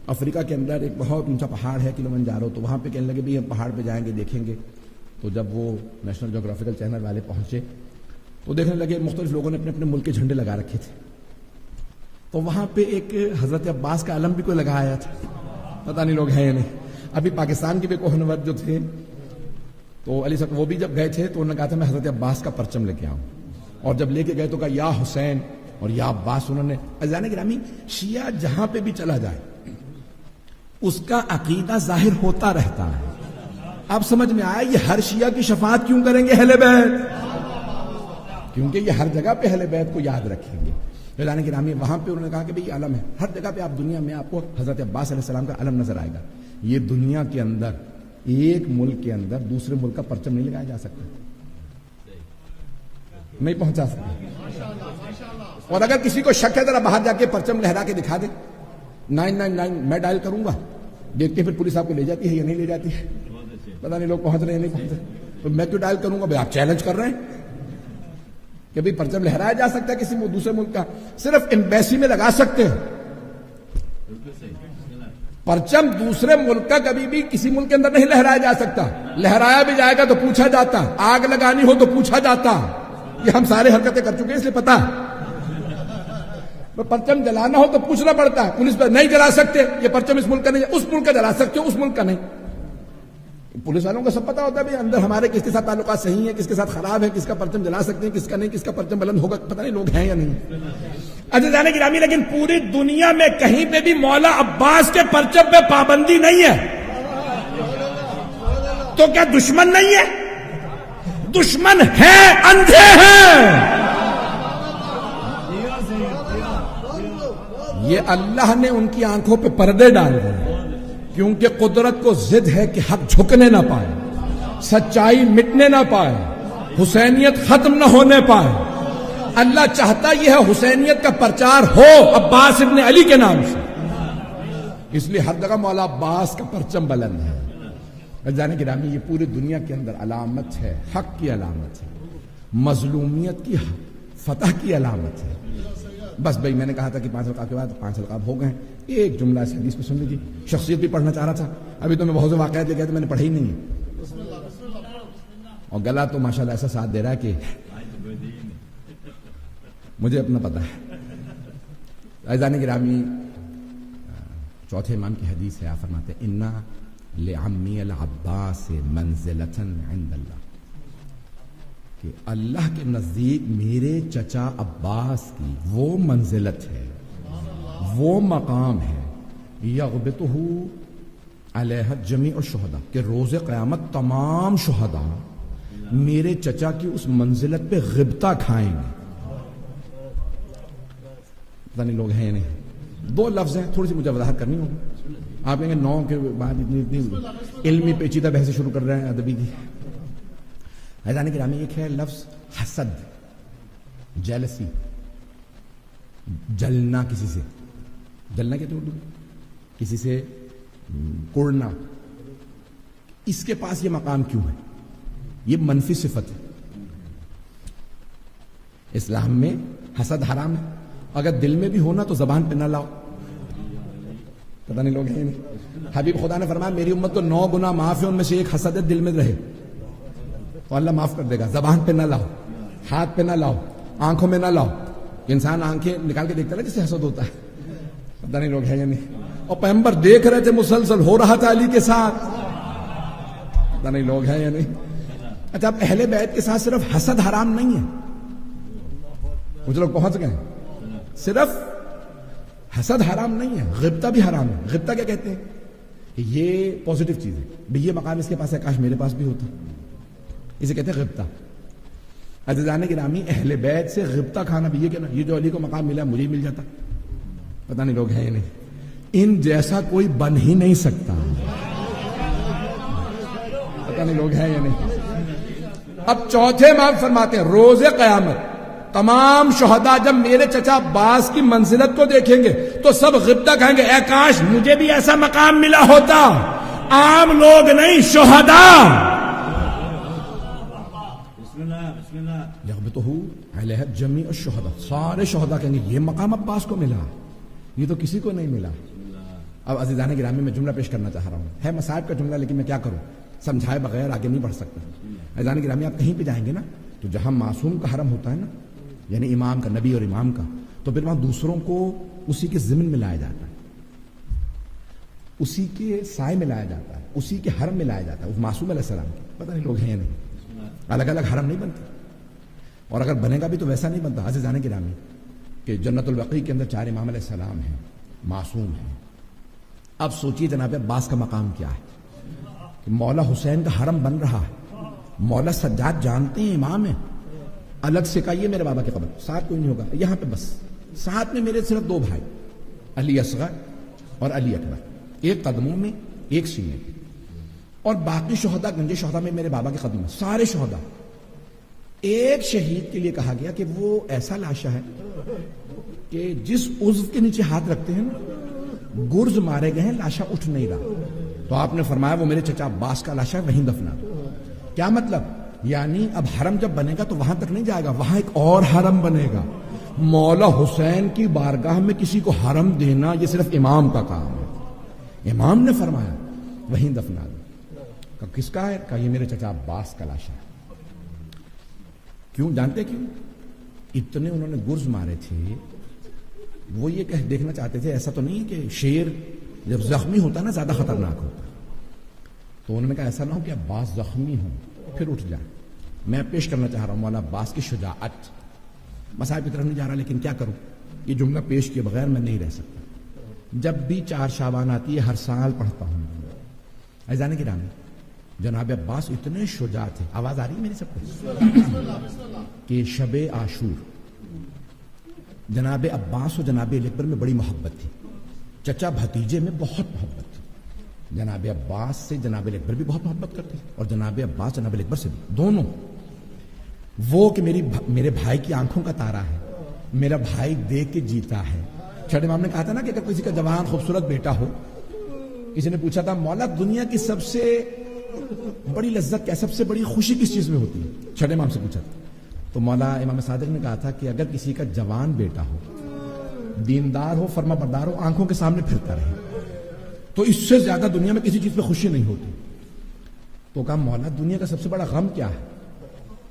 افریقہ کے اندر ایک بہت اونچا پہاڑ ہے کلمنجارو, تو وہاں پہ کہنے لگے بھی ہم پہاڑ پہ جائیں گے دیکھیں گے. تو جب وہ نیشنل جغرافیکل چینل والے پہنچے تو دیکھنے لگے مختلف لوگوں نے اپنے اپنے ملک کے جھنڈے لگا رکھے تھے. تو وہاں پہ ایک حضرت عباس کا علم بھی کوئی لگایا تھا, پتہ نہیں لوگ ہیں یا نہیں. ابھی پاکستان کے بھی کوہنور جو تھے تو علی صاحب وہ بھی جب گئے تھے تو انہوں نے کہا تھا میں حضرت عباس کا پرچم لے کے آؤں, اور جب لے کے گئے تو کہا یا حسین اور یا عباس. انہوں نے عزیزان گرامی شیعہ جہاں پہ بھی چلا جائے اس کا عقیدہ ظاہر ہوتا رہتا ہے. اب سمجھ میں آیا یہ ہر شیعہ کی شفاعت کیوں کریں گے اہل بیت؟ کیونکہ یہ ہر جگہ پہ اہل بیت کو یاد رکھیں گے. عزیزان گرامی وہاں پہ انہوں نے کہا کہ بھئی یہ علم ہے, ہر جگہ پہ آپ دنیا میں آپ کو حضرت عباس علیہ السلام کا علم نظر آئے گا. یہ دنیا کے اندر ایک ملک کے اندر دوسرے ملک کا پرچم نہیں لگایا جا سکتا, نہیں پہنچا سکتا. اور اگر کسی کو شک ہے ذرا باہر جا کے پرچم لہرا کے دکھا دے, 999 میں ڈائل کروں گا, دیکھتے پھر پولیس آپ کو لے جاتی ہے یا نہیں لے جاتی ہے, پتہ نہیں لوگ پہنچ رہے ہیں نہیں پہنچ رہے, تو میں کیوں ڈائل کروں گا؟ بھائی آپ چیلنج کر رہے ہیں کہ بھئی پرچم لہرایا جا سکتا ہے کسی دوسرے ملک کا, صرف ایمبیسی میں لگا سکتے ہیں. پرچم دوسرے ملک کا کبھی بھی کسی ملک کے اندر نہیں لہرایا جا سکتا. لہرایا بھی جائے گا تو پوچھا جاتا, آگ لگانی ہو تو پوچھا جاتا. یہ ہم سارے حرکتیں کر چکے ہیں اس لیے پتا. پرچم جلانا ہو تو پوچھنا پڑتا ہے, پولیس پر نہیں جلا سکتے, یہ پرچم اس ملک کا نہیں, اس ملک کا جلا سکتے ہو, اس ملک کا نہیں. پولیس والوں کو سب پتا ہوتا ہے بھائی اندر ہمارے کس کے ساتھ تعلقات صحیح ہیں, کس کے ساتھ خراب ہے, کس کا پرچم جلا سکتے ہیں, کس کا نہیں, کس کا پرچم بلند ہوگا, پتہ نہیں لوگ ہیں یا نہیں. عزیزان گرامی لیکن پوری دنیا میں کہیں پہ بھی مولا عباس کے پرچم پہ پابندی نہیں ہے. تو کیا دشمن نہیں ہے؟ دشمن ہے, اندھے ہیں. یہ اللہ نے ان کی آنکھوں پہ پردے ڈال دیے, کیونکہ قدرت کو ضد ہے کہ حق جھکنے نہ پائے, سچائی مٹنے نہ پائے, حسینیت ختم نہ ہونے پائے. اللہ چاہتا یہ ہے حسینیت کا پرچار ہو عباس ابن علی کے نام سے, اس لیے ہر جگہ مولا عباس کا پرچم بلند ہے. عزیزان گرامی یہ پوری دنیا کے اندر علامت ہے, حق کی علامت ہے, مظلومیت کی فتح کی علامت ہے. بس بھائی میں نے کہا تھا کہ 5 القاب کے بعد 5 القاب ہو گئے. ایک جملہ اس حدیث پہ سن لیجیے. شخصیت بھی پڑھنا چاہ رہا تھا, ابھی تو میں بہت سے واقعات لے گیا تو میں نے پڑھے ہی نہیں ہے, اور گلا تو ماشاءاللہ ایسا ساتھ دے رہا ہے کہ مجھے اپنا پتہ ہے. عزیزان گرامی چوتھے امام کی حدیث ہے, آپ فرماتے ہیں انا لعمی العباس منزلۃ عند اللہ, کہ اللہ کے نزدیک میرے چچا عباس کی وہ منزلت ہے, وہ مقام ہے, یغبطہ علیہ جمیع الشہداء, کہ روز قیامت تمام شہداء میرے چچا کی اس منزلت پہ غبطہ کھائیں گے. پتہ نہیں لوگ ہیں نہیں. 2 لفظ ہیں, تھوڑی سی مجھے وضاحت کرنی ہوگی. آپ کہیں گے 9 کے بعد اتنی علمی پیچیدہ بحثیں شروع کر رہے ہیں ادبی کی. عزیزان گرامی ایک ہے لفظ حسد, جیلسی, جلنا, کسی سے جلنا کہتے ہیں اردو میں, کسی سے کڑنا. اس کے پاس یہ مقام کیوں ہے؟ یہ منفی صفت ہے. اسلام میں حسد حرام ہے, اگر دل میں بھی ہونا تو زبان پہ نہ لاؤ. پتہ نہیں لوگ ہیں نہیں. حبیب خدا نے فرمایا میری امت کو 9 گناہ معاف ہے, ان میں سے ایک حسد ہے, دل میں رہے تو اللہ معاف کر دے گا. زبان پہ نہ لاؤ, ہاتھ پہ نہ لاؤ, آنکھوں میں نہ لاؤ, کہ انسان آنکھیں نکال کے دیکھتا ہے جس سے حسد ہوتا ہے. پتہ نہیں لوگ ہیں یا نہیں. اور پیغمبر دیکھ رہے تھے مسلسل ہو رہا تھا علی کے ساتھ. پتہ نہیں لوگ ہیں یا نہیں. اچھا اب اہل بیت کے ساتھ صرف حسد حرام نہیں ہے. کچھ لوگ پہنچ گئے صرف حسد حرام نہیں ہے، غبطہ بھی حرام ہے. غبطہ کیا کہتے ہیں؟ کہ یہ پازیٹیو چیز ہے، بھی یہ مقام اس کے پاس ہے، کاش میرے پاس بھی ہوتا. اسے کہتے ہیں غبطہ. عزیزان گرامی اہل بیت سے غبطہ کھانا بھی یہ کہ یہ جو علی کو مقام ملا مجھے ہی مل جاتا. پتہ نہیں لوگ ہیں یا نہیں. ان جیسا کوئی بن ہی نہیں سکتا. پتہ نہیں لوگ ہیں یا نہیں. اب چوتھے امام فرماتے ہیں روز قیامت تمام شہداء جب میرے چچا عباس کی منزلت کو دیکھیں گے تو سب غبطہ کہیں گے اے کاش مجھے بھی ایسا مقام ملا ہوتا. عام لوگ نہیں، شہداء. یغبطہ علیہ جمیع الشہداء، سارے شہداء کہیں گے یہ مقام عباس کو ملا، یہ تو کسی کو نہیں ملا. اب عزیزان گرامی میں جملہ پیش کرنا چاہ رہا ہوں، ہے مصائب کا جملہ لیکن میں کیا کروں، سمجھائے بغیر آگے نہیں بڑھ سکتا. عزیزان گرامی آپ کہیں پہ جائیں گے نا تو جہاں معصوم کا حرم ہوتا ہے نا، یعنی امام کا، نبی اور امام کا، تو پھر وہاں دوسروں کو اسی کے ضمن میں لایا جاتا ہے، اسی کے سائے میں لایا جاتا ہے، اسی کے حرم میں لایا جاتا ہے. اس معصوم علیہ السلام کے پتہ نہیں لوگ ہیں یا نہیں. الگ الگ حرم نہیں بنتے، اور اگر بنے گا بھی تو ویسا نہیں بنتا. عزیزان گرامی کہ جنت البقیع کے اندر 4 امام علیہ السلام ہیں، معصوم ہیں. اب سوچیے جناب عباس کا مقام کیا ہے کہ مولا حسین کا حرم بن رہا ہے، مولا سجاد جانتے ہیں امام ہیں، الگ سے کہیے میرے بابا کی قبر، ساتھ کوئی نہیں ہوگا یہاں پہ، بس ساتھ میں میرے صرف 2 بھائی، علی اصغر اور علی اکبر، ایک قدموں میں ایک سینے میں، اور باقی شہداء گنجے شہداء میں میرے بابا کے قدم میں. سارے شہداء. ایک شہید کے لیے کہا گیا کہ وہ ایسا لاشا ہے کہ جس عضو کے نیچے ہاتھ رکھتے ہیں نا، گرز مارے گئے ہیں، لاشا اٹھ نہیں رہا. تو آپ نے فرمایا وہ میرے چچا عباس کا لاشا ہے، وہیں دفنا. کیا مطلب؟ یعنی اب حرم جب بنے گا تو وہاں تک نہیں جائے گا، وہاں ایک اور حرم بنے گا. مولا حسین کی بارگاہ میں کسی کو حرم دینا یہ صرف امام کا کام ہے. امام نے فرمایا وہیں دفنا دو. کس کا ہے؟ کہ یہ میرے چچا عباس کا لاشا ہے. کیوں جانتے کیوں؟ اتنے انہوں نے گرز مارے تھے. وہ یہ کہ دیکھنا چاہتے تھے ایسا تو نہیں کہ شیر جب زخمی ہوتا نا زیادہ خطرناک ہوتا، تو انہوں نے کہا ایسا نہ ہو کہ عباس زخمی ہوں پھر اٹھ جائیں. میں پیش کرنا چاہ رہا ہوں مولا عباس کی شجاعت. مسائل کی طرف نہیں جا رہا لیکن کیا کروں، یہ جملہ پیش کیے بغیر میں نہیں رہ سکتا. جب بھی 4 شعبان آتی ہے ہر سال پڑھتا ہوں. عزیزان گرامی جناب عباس اتنے شجاع تھے. آواز آ رہی ہے میری سب کو؟ کہ شب عاشور جناب عباس و جناب علی اکبر میں بڑی محبت تھی. چچا بھتیجے میں بہت محبت تھی. جناب عباس سے جناب علی اکبر بھی بہت محبت کرتے اور جناب عباس جناب علی اکبر سے بھی، دونوں. وہ کہ میرے بھائی کی آنکھوں کا تارا ہے، میرا بھائی دیکھ کے جیتا ہے. چھٹے امام نے کہا تھا نا کہ اگر کسی کا جوان خوبصورت بیٹا ہو، کسی نے پوچھا تھا مولا دنیا کی سب سے بڑی لذت کیا، سب سے بڑی خوشی کس چیز میں ہوتی ہے؟ چھٹے امام سے پوچھا تھا تو مولا امام صادق نے کہا تھا کہ اگر کسی کا جوان بیٹا ہو، دیندار ہو، فرما بردار ہو، آنکھوں کے سامنے پھرتا رہے، تو اس سے زیادہ دنیا میں کسی چیز پہ خوشی نہیں ہوتی. تو کہا مولا دنیا کا سب سے بڑا غم کیا ہے؟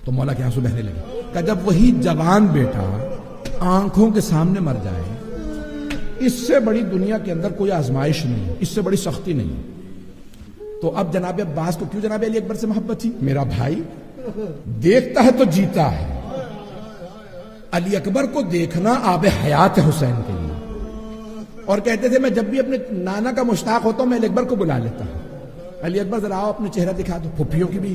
تو مولا کے آنسو بہنے لگے. کہ جب وہی جوان بیٹا آنکھوں کے سامنے مر جائے، اس سے بڑی دنیا کے اندر کوئی آزمائش نہیں ہے، اس سے بڑی سختی نہیں ہے. تو اب جناب عباس کو کیوں جناب علی اکبر سے محبت تھی؟ میرا بھائی دیکھتا ہے تو جیتا ہے. علی اکبر کو دیکھنا آب حیات ہے حسین کے لیے. اور کہتے تھے میں جب بھی اپنے نانا کا مشتاق ہوتا ہوں میں علی اکبر کو بلا لیتا ہوں. علی اکبر ذرا آؤ اپنے چہرہ دکھا دو، پھپھیوں کی بھی.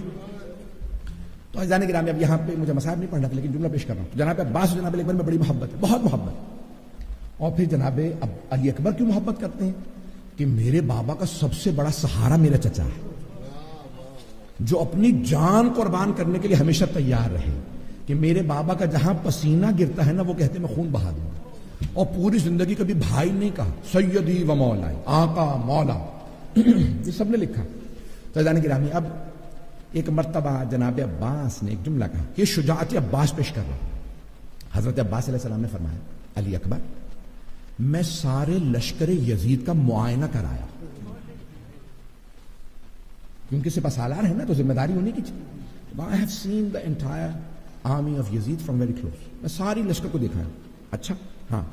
تو عزیزان گرامی اب یہاں پہ مجھے مسائل نہیں پڑھنا لیکن جملہ پیش کر رہا ہوں. جناب عباس اور جناب علی اکبر میں بڑی محبت ہے، بہت محبت. اور پھر جناب علی اکبر کیوں محبت کرتے ہیں؟ کہ میرے بابا کا سب سے بڑا سہارا میرا چچا ہے، جو اپنی جان قربان کرنے کے لیے ہمیشہ تیار رہے. کہ میرے بابا کا جہاں پسینہ گرتا ہے نا وہ کہتے ہیں میں خون بہا دوں. اور پوری زندگی کبھی بھائی نہیں کہا، سیدی و مولائی، آقا مولا، یہ سب نے لکھا. تو عزیزان گرامی اب ایک مرتبہ جناب عباس نے ایک جملہ کہا، یہ شجاعت عباس پیش کر رہا ہوں. حضرت عباس علیہ السلام نے فرمایا علی اکبر میں سارے لشکر یزید کا معائنہ کرایا، کیونکہ سپہ سالار ہے نا تو ذمہ داری ہونے کی چاہیے. I have seen the entire army of Yazid from very close. میں ساری لشکر کو دیکھا ہے. اچھا ہاں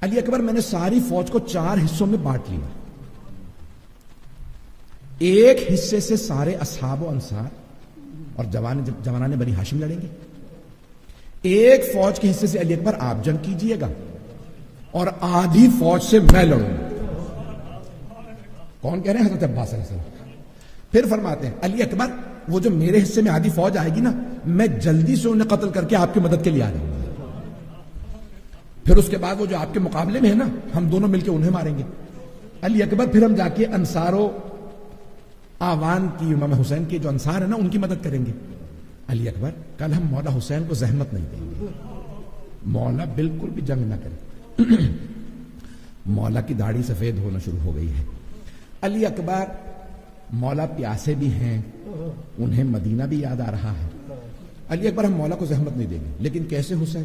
علی اکبر میں نے ساری فوج کو 4 حصوں میں بانٹ لیا. ایک حصے سے سارے اصحاب و انصار اور جوانان بنی ہاشم لڑیں گے. ایک فوج کے حصے سے علی اکبر آپ جنگ کیجئے گا اور آدھی فوج سے میں لڑوں گا. کون کہہ رہے ہیں؟ حضرت عباس علیہ السلام. پھر فرماتے ہیں علی اکبر وہ جو میرے حصے میں آدھی فوج آئے گی نا میں جلدی سے انہیں قتل کر کے آپ کی مدد کے لیے آ جاؤں گا. پھر اس کے بعد وہ جو آپ کے مقابلے میں ہے نا ہم دونوں مل کے انہیں ماریں گے. علی اکبر پھر ہم جا کے انصار و آوان کی امام حسین کے جو انصار ہیں نا ان کی مدد کریں گے. علی اکبر کل ہم مولا حسین کو زحمت نہیں دیں گے. مولا بالکل بھی جنگ نہ کرے. مولا کی داڑھی سفید ہونا شروع ہو گئی ہے. علی اکبر مولا پیاسے بھی ہیں انہیں مدینہ بھی یاد آ رہا ہے. علی اکبر ہم مولا کو زحمت نہیں دیں گے. لیکن کیسے حسین؟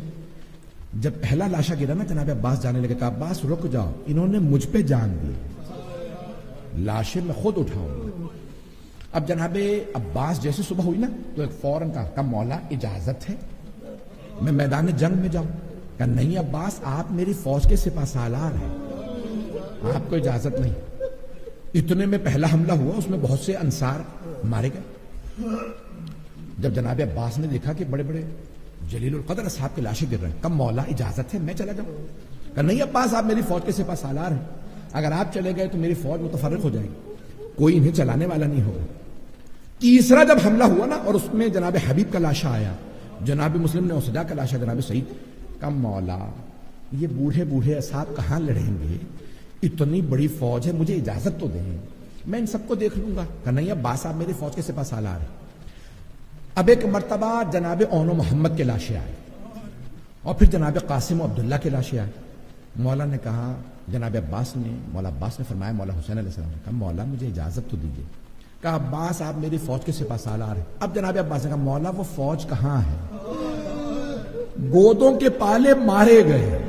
جب پہلا لاشا گرا نا جناب عباس جانے لگے کہا عباس رک جاؤ انہوں نے مجھ پہ جان دی لاشیں میں خود اٹھاؤں گا. اب جناب عباس جیسے صبح ہوئی نا تو ایک فوراً کہا مولا اجازت ہے میں میدان جنگ میں جاؤں؟ کہا نہیں عباس آپ میری فوج کے سپہ سالار ہیں آپ کو اجازت نہیں. اتنے میں پہلا حملہ ہوا اس میں بہت سے انصار مارے گئے. جب جناب عباس نے دیکھا کہ بڑے بڑے جلیل القدر اصحاب کے لاشیں گر رہے ہیں کہا مولا اجازت ہے میں چلا جاؤں؟ کہا نہیں عباس آپ میری فوج کے سپہ سالار ہیں اگر آپ چلے گئے تو میری فوج متفرق ہو جائے گی کوئی انہیں چلانے والا نہیں ہوگا. تیسرا جب حملہ ہوا نا اور اس میں جناب حبیب کا لاشا آیا جناب مسلم نے اسدا کا لاشا جناب سعید کا مولا یہ بوڑھے بوڑھے اصحاب کہاں لڑیں گے اتنی بڑی فوج ہے مجھے اجازت تو دیں میں ان سب کو دیکھ لوں گا. کہ نہیں عباس آپ میری فوج کے سپہ سالار ہیں. اب ایک مرتبہ جناب اون و محمد کے لاشیں آئے اور پھر جناب قاسم و عبداللہ کے لاشیں آئے. مولا نے کہا جناب عباس نے مولا عباس نے فرمایا مولا حسین علیہ السلام نے کہا مولا مجھے اجازت تو دیجیے. کہا عباس آپ میری فوج کے سپہ سالار ہیں. اب جناب عباس نے کہا مولا وہ فوج کہاں ہے گودوں کے پالے مارے گئے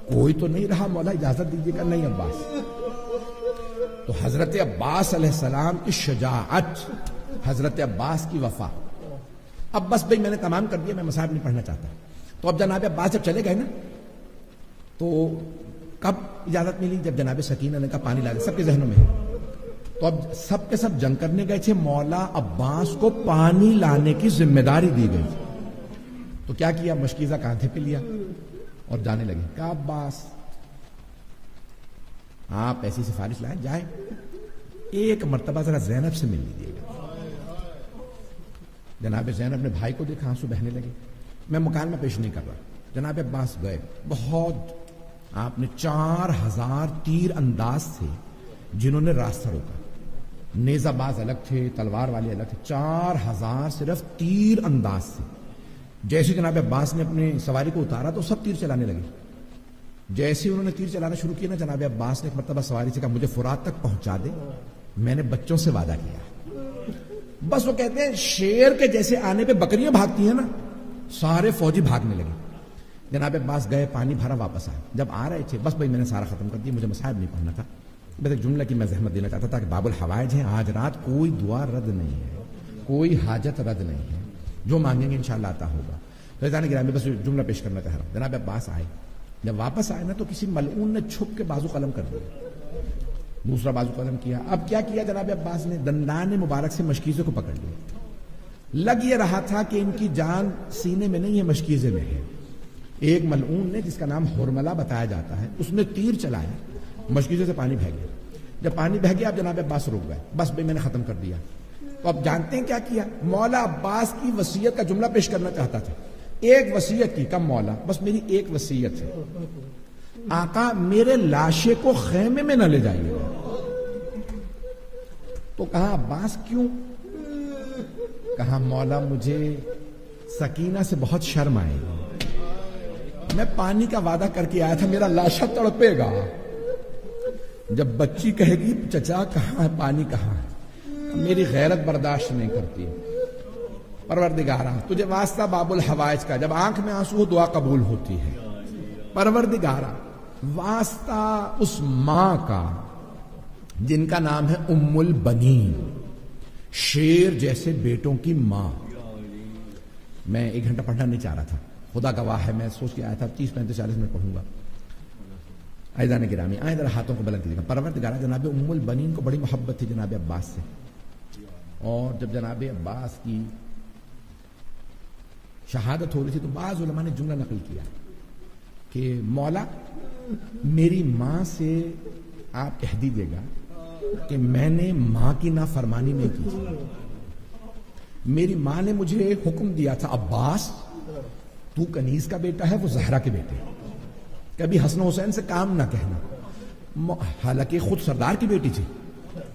کوئی تو نہیں رہا مولا اجازت دیجیے. کہا نہیں عباس. تو حضرت عباس علیہ السلام کی شجاعت حضرت عباس کی وفا. اب بس بھائی میں نے تمام کر دیا میں مصاحب نہیں پڑھنا چاہتا. تو اب جناب عباس جب چلے گئے نا تو کب اجازت ملی جب جناب سکینہ نے کہا پانی لا دے سب کے ذہنوں میں. تو اب سب کے سب جنگ کرنے گئے تھے مولا عباس کو پانی لانے کی ذمہ داری دی گئی. تو کیا کیا مشکیزہ کاندھے پہ لیا اور جانے لگے. کہا عباس آپ ایسی سفارش لائیں جائیں ایک مرتبہ ذرا زینب سے مل لیجیے گا. جناب زینب نے بھائی کو دیکھا آنسو بہنے لگے. میں مکان میں پیش نہیں کر رہا. جناب عباس گئے. بہت آپ نے 4000 تیر انداز تھے جنہوں نے راستہ روکا. نیزہ باز الگ تھے تلوار والے الگ تھے. 4000 صرف تیر انداز تھے. جیسے جناب عباس نے اپنی سواری کو اتارا تو سب تیر چلانے لگے. جیسے انہوں نے تیر چلانا شروع کیا نا جناب عباس نے ایک مرتبہ سواری سے کہا مجھے فرات تک پہنچا دے میں نے بچوں سے وعدہ کیا. بس وہ کہتے ہیں شیر کے جیسے آنے پہ بکریاں بھاگتی ہیں نا سارے فوجی بھاگنے لگے. جناب عباس گئے پانی بھرا واپس آئے. جب آ رہے تھے بس بھائی میں نے سارا ختم کر دیا مجھے مصائب نہیں پڑھنا تھا. بس ایک جملہ کی میں زحمت دینا چاہتا تھا کہ باب الحوائج ہیں آج رات کوئی دعا رد نہیں ہے کوئی حاجت رد نہیں ہے جو مانگیں گے انشاءاللہ عطا ہوگا. فیضان گرامی بس جملہ پیش کرنا چاہ رہا ہوں. جناب عباس آئے. جب واپس آئے نا تو کسی ملعون نے چھپ کے بازو قلم کر دیا. دوسرا بازو قلم کیا. اب کیا کیا جناب عباس نے دندان مبارک سے مشکیزے کو پکڑ لیا. لگ یہ رہا تھا کہ ان کی جان سینے میں نہیں ہے مشکیزے میں ہے. ایک ملعون نے جس کا نام ہرملہ بتایا جاتا ہے اس نے تیر چلایا مشکیزے سے پانی بہہ گیا. جب پانی بہہ گیا اب جناب عباس رک گئے. بس بھائی میں نے ختم کر دیا. تو اب جانتے ہیں کیا کیا. مولا عباس کی وصیت کا جملہ پیش کرنا چاہتا تھا. ایک وصیت کی. کم مولا بس میری ایک وصیت ہے آقا میرے لاشے کو خیمے میں نہ لے جائیے گا. تو کہا عباس کیوں. کہا مولا مجھے سکینہ سے بہت شرم آئے گی. میں پانی کا وعدہ کر کے آیا تھا میرا لاشا تڑپے گا. جب بچی کہے گی چچا کہاں ہے پانی کہاں ہے میری غیرت برداشت نہیں کرتی. پروردگارا تجھے واسطہ باب الحوائج کا جب آنکھ میں آنسو دعا قبول ہوتی ہے. پروردگارا واسطہ اس ماں کا جن کا نام ہے ام البنین شیر جیسے بیٹوں کی ماں. میں 1 گھنٹہ پڑھنا نہیں چاہ رہا تھا خدا گواہ ہے میں سوچ کے آیا تھا 30-35-40 منٹ پڑھوں گا. عزیزان گرامی آئیں ذرا ہاتھوں کو بلند کیجیے. پروردگارہ جناب ام البنین کو بڑی محبت تھی جناب عباس سے, اور جب جناب عباس کی شہادت ہو رہی تھی تو بعض علماء نے جملہ نقل کیا کہ مولا میری ماں سے آپ کہہ دیجیے گا کہ میں نے ماں کی نافرمانی نہیں کی. میری ماں نے مجھے حکم دیا تھا عباس تو کنیز کا بیٹا ہے, وہ زہرا کے بیٹے, کبھی حسن حسین سے کام نہ کہنا, حالانکہ خود سردار کی بیٹی تھی,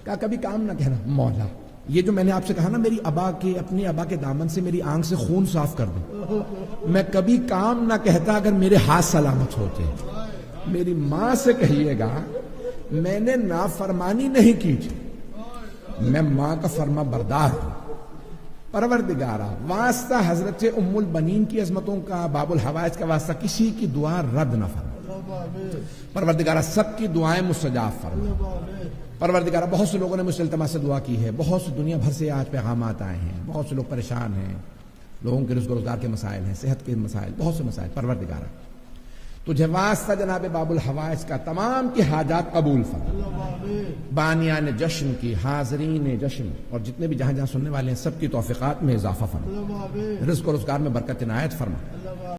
کہا کبھی کام نہ کہنا. مولا یہ جو میں نے آپ سے کہا نا میری اپنے ابا کے دامن سے میری آنکھ سے خون صاف کر دو, میں کبھی کام نہ کہتا اگر میرے ہاتھ سلامت ہوتے. میری ماں سے کہیے گا میں نے نافرمانی نہیں کی تھی, میں ماں کا فرما بردار ہوں. پروردگارہ واسطہ حضرت ام البنین کی عظمتوں کا, باب الحوائج کا واسطہ, کسی کی دعا رد نہ فرما. پروردگارہ سب کی دعائیں مستجاب فرما. پروردگارہ بہت سے لوگوں نے مجھ سے التماس سے دعا کی ہے, بہت سے دنیا بھر سے آج پیغامات آئے ہیں, بہت سے لوگ پریشان ہیں, لوگوں کے رزق و روزگار کے مسائل ہیں, صحت کے مسائل, بہت سے مسائل. پروردگارہ تجھے واسطہ جناب باب الحوائج کا تمام کی حاجات قبول فرما. بانیان جشن کی, حاضرین جشن اور جتنے بھی جہاں جہاں سننے والے ہیں سب کی توفیقات میں اضافہ فرما, رزق و روزگار میں برکت عنایت فرما.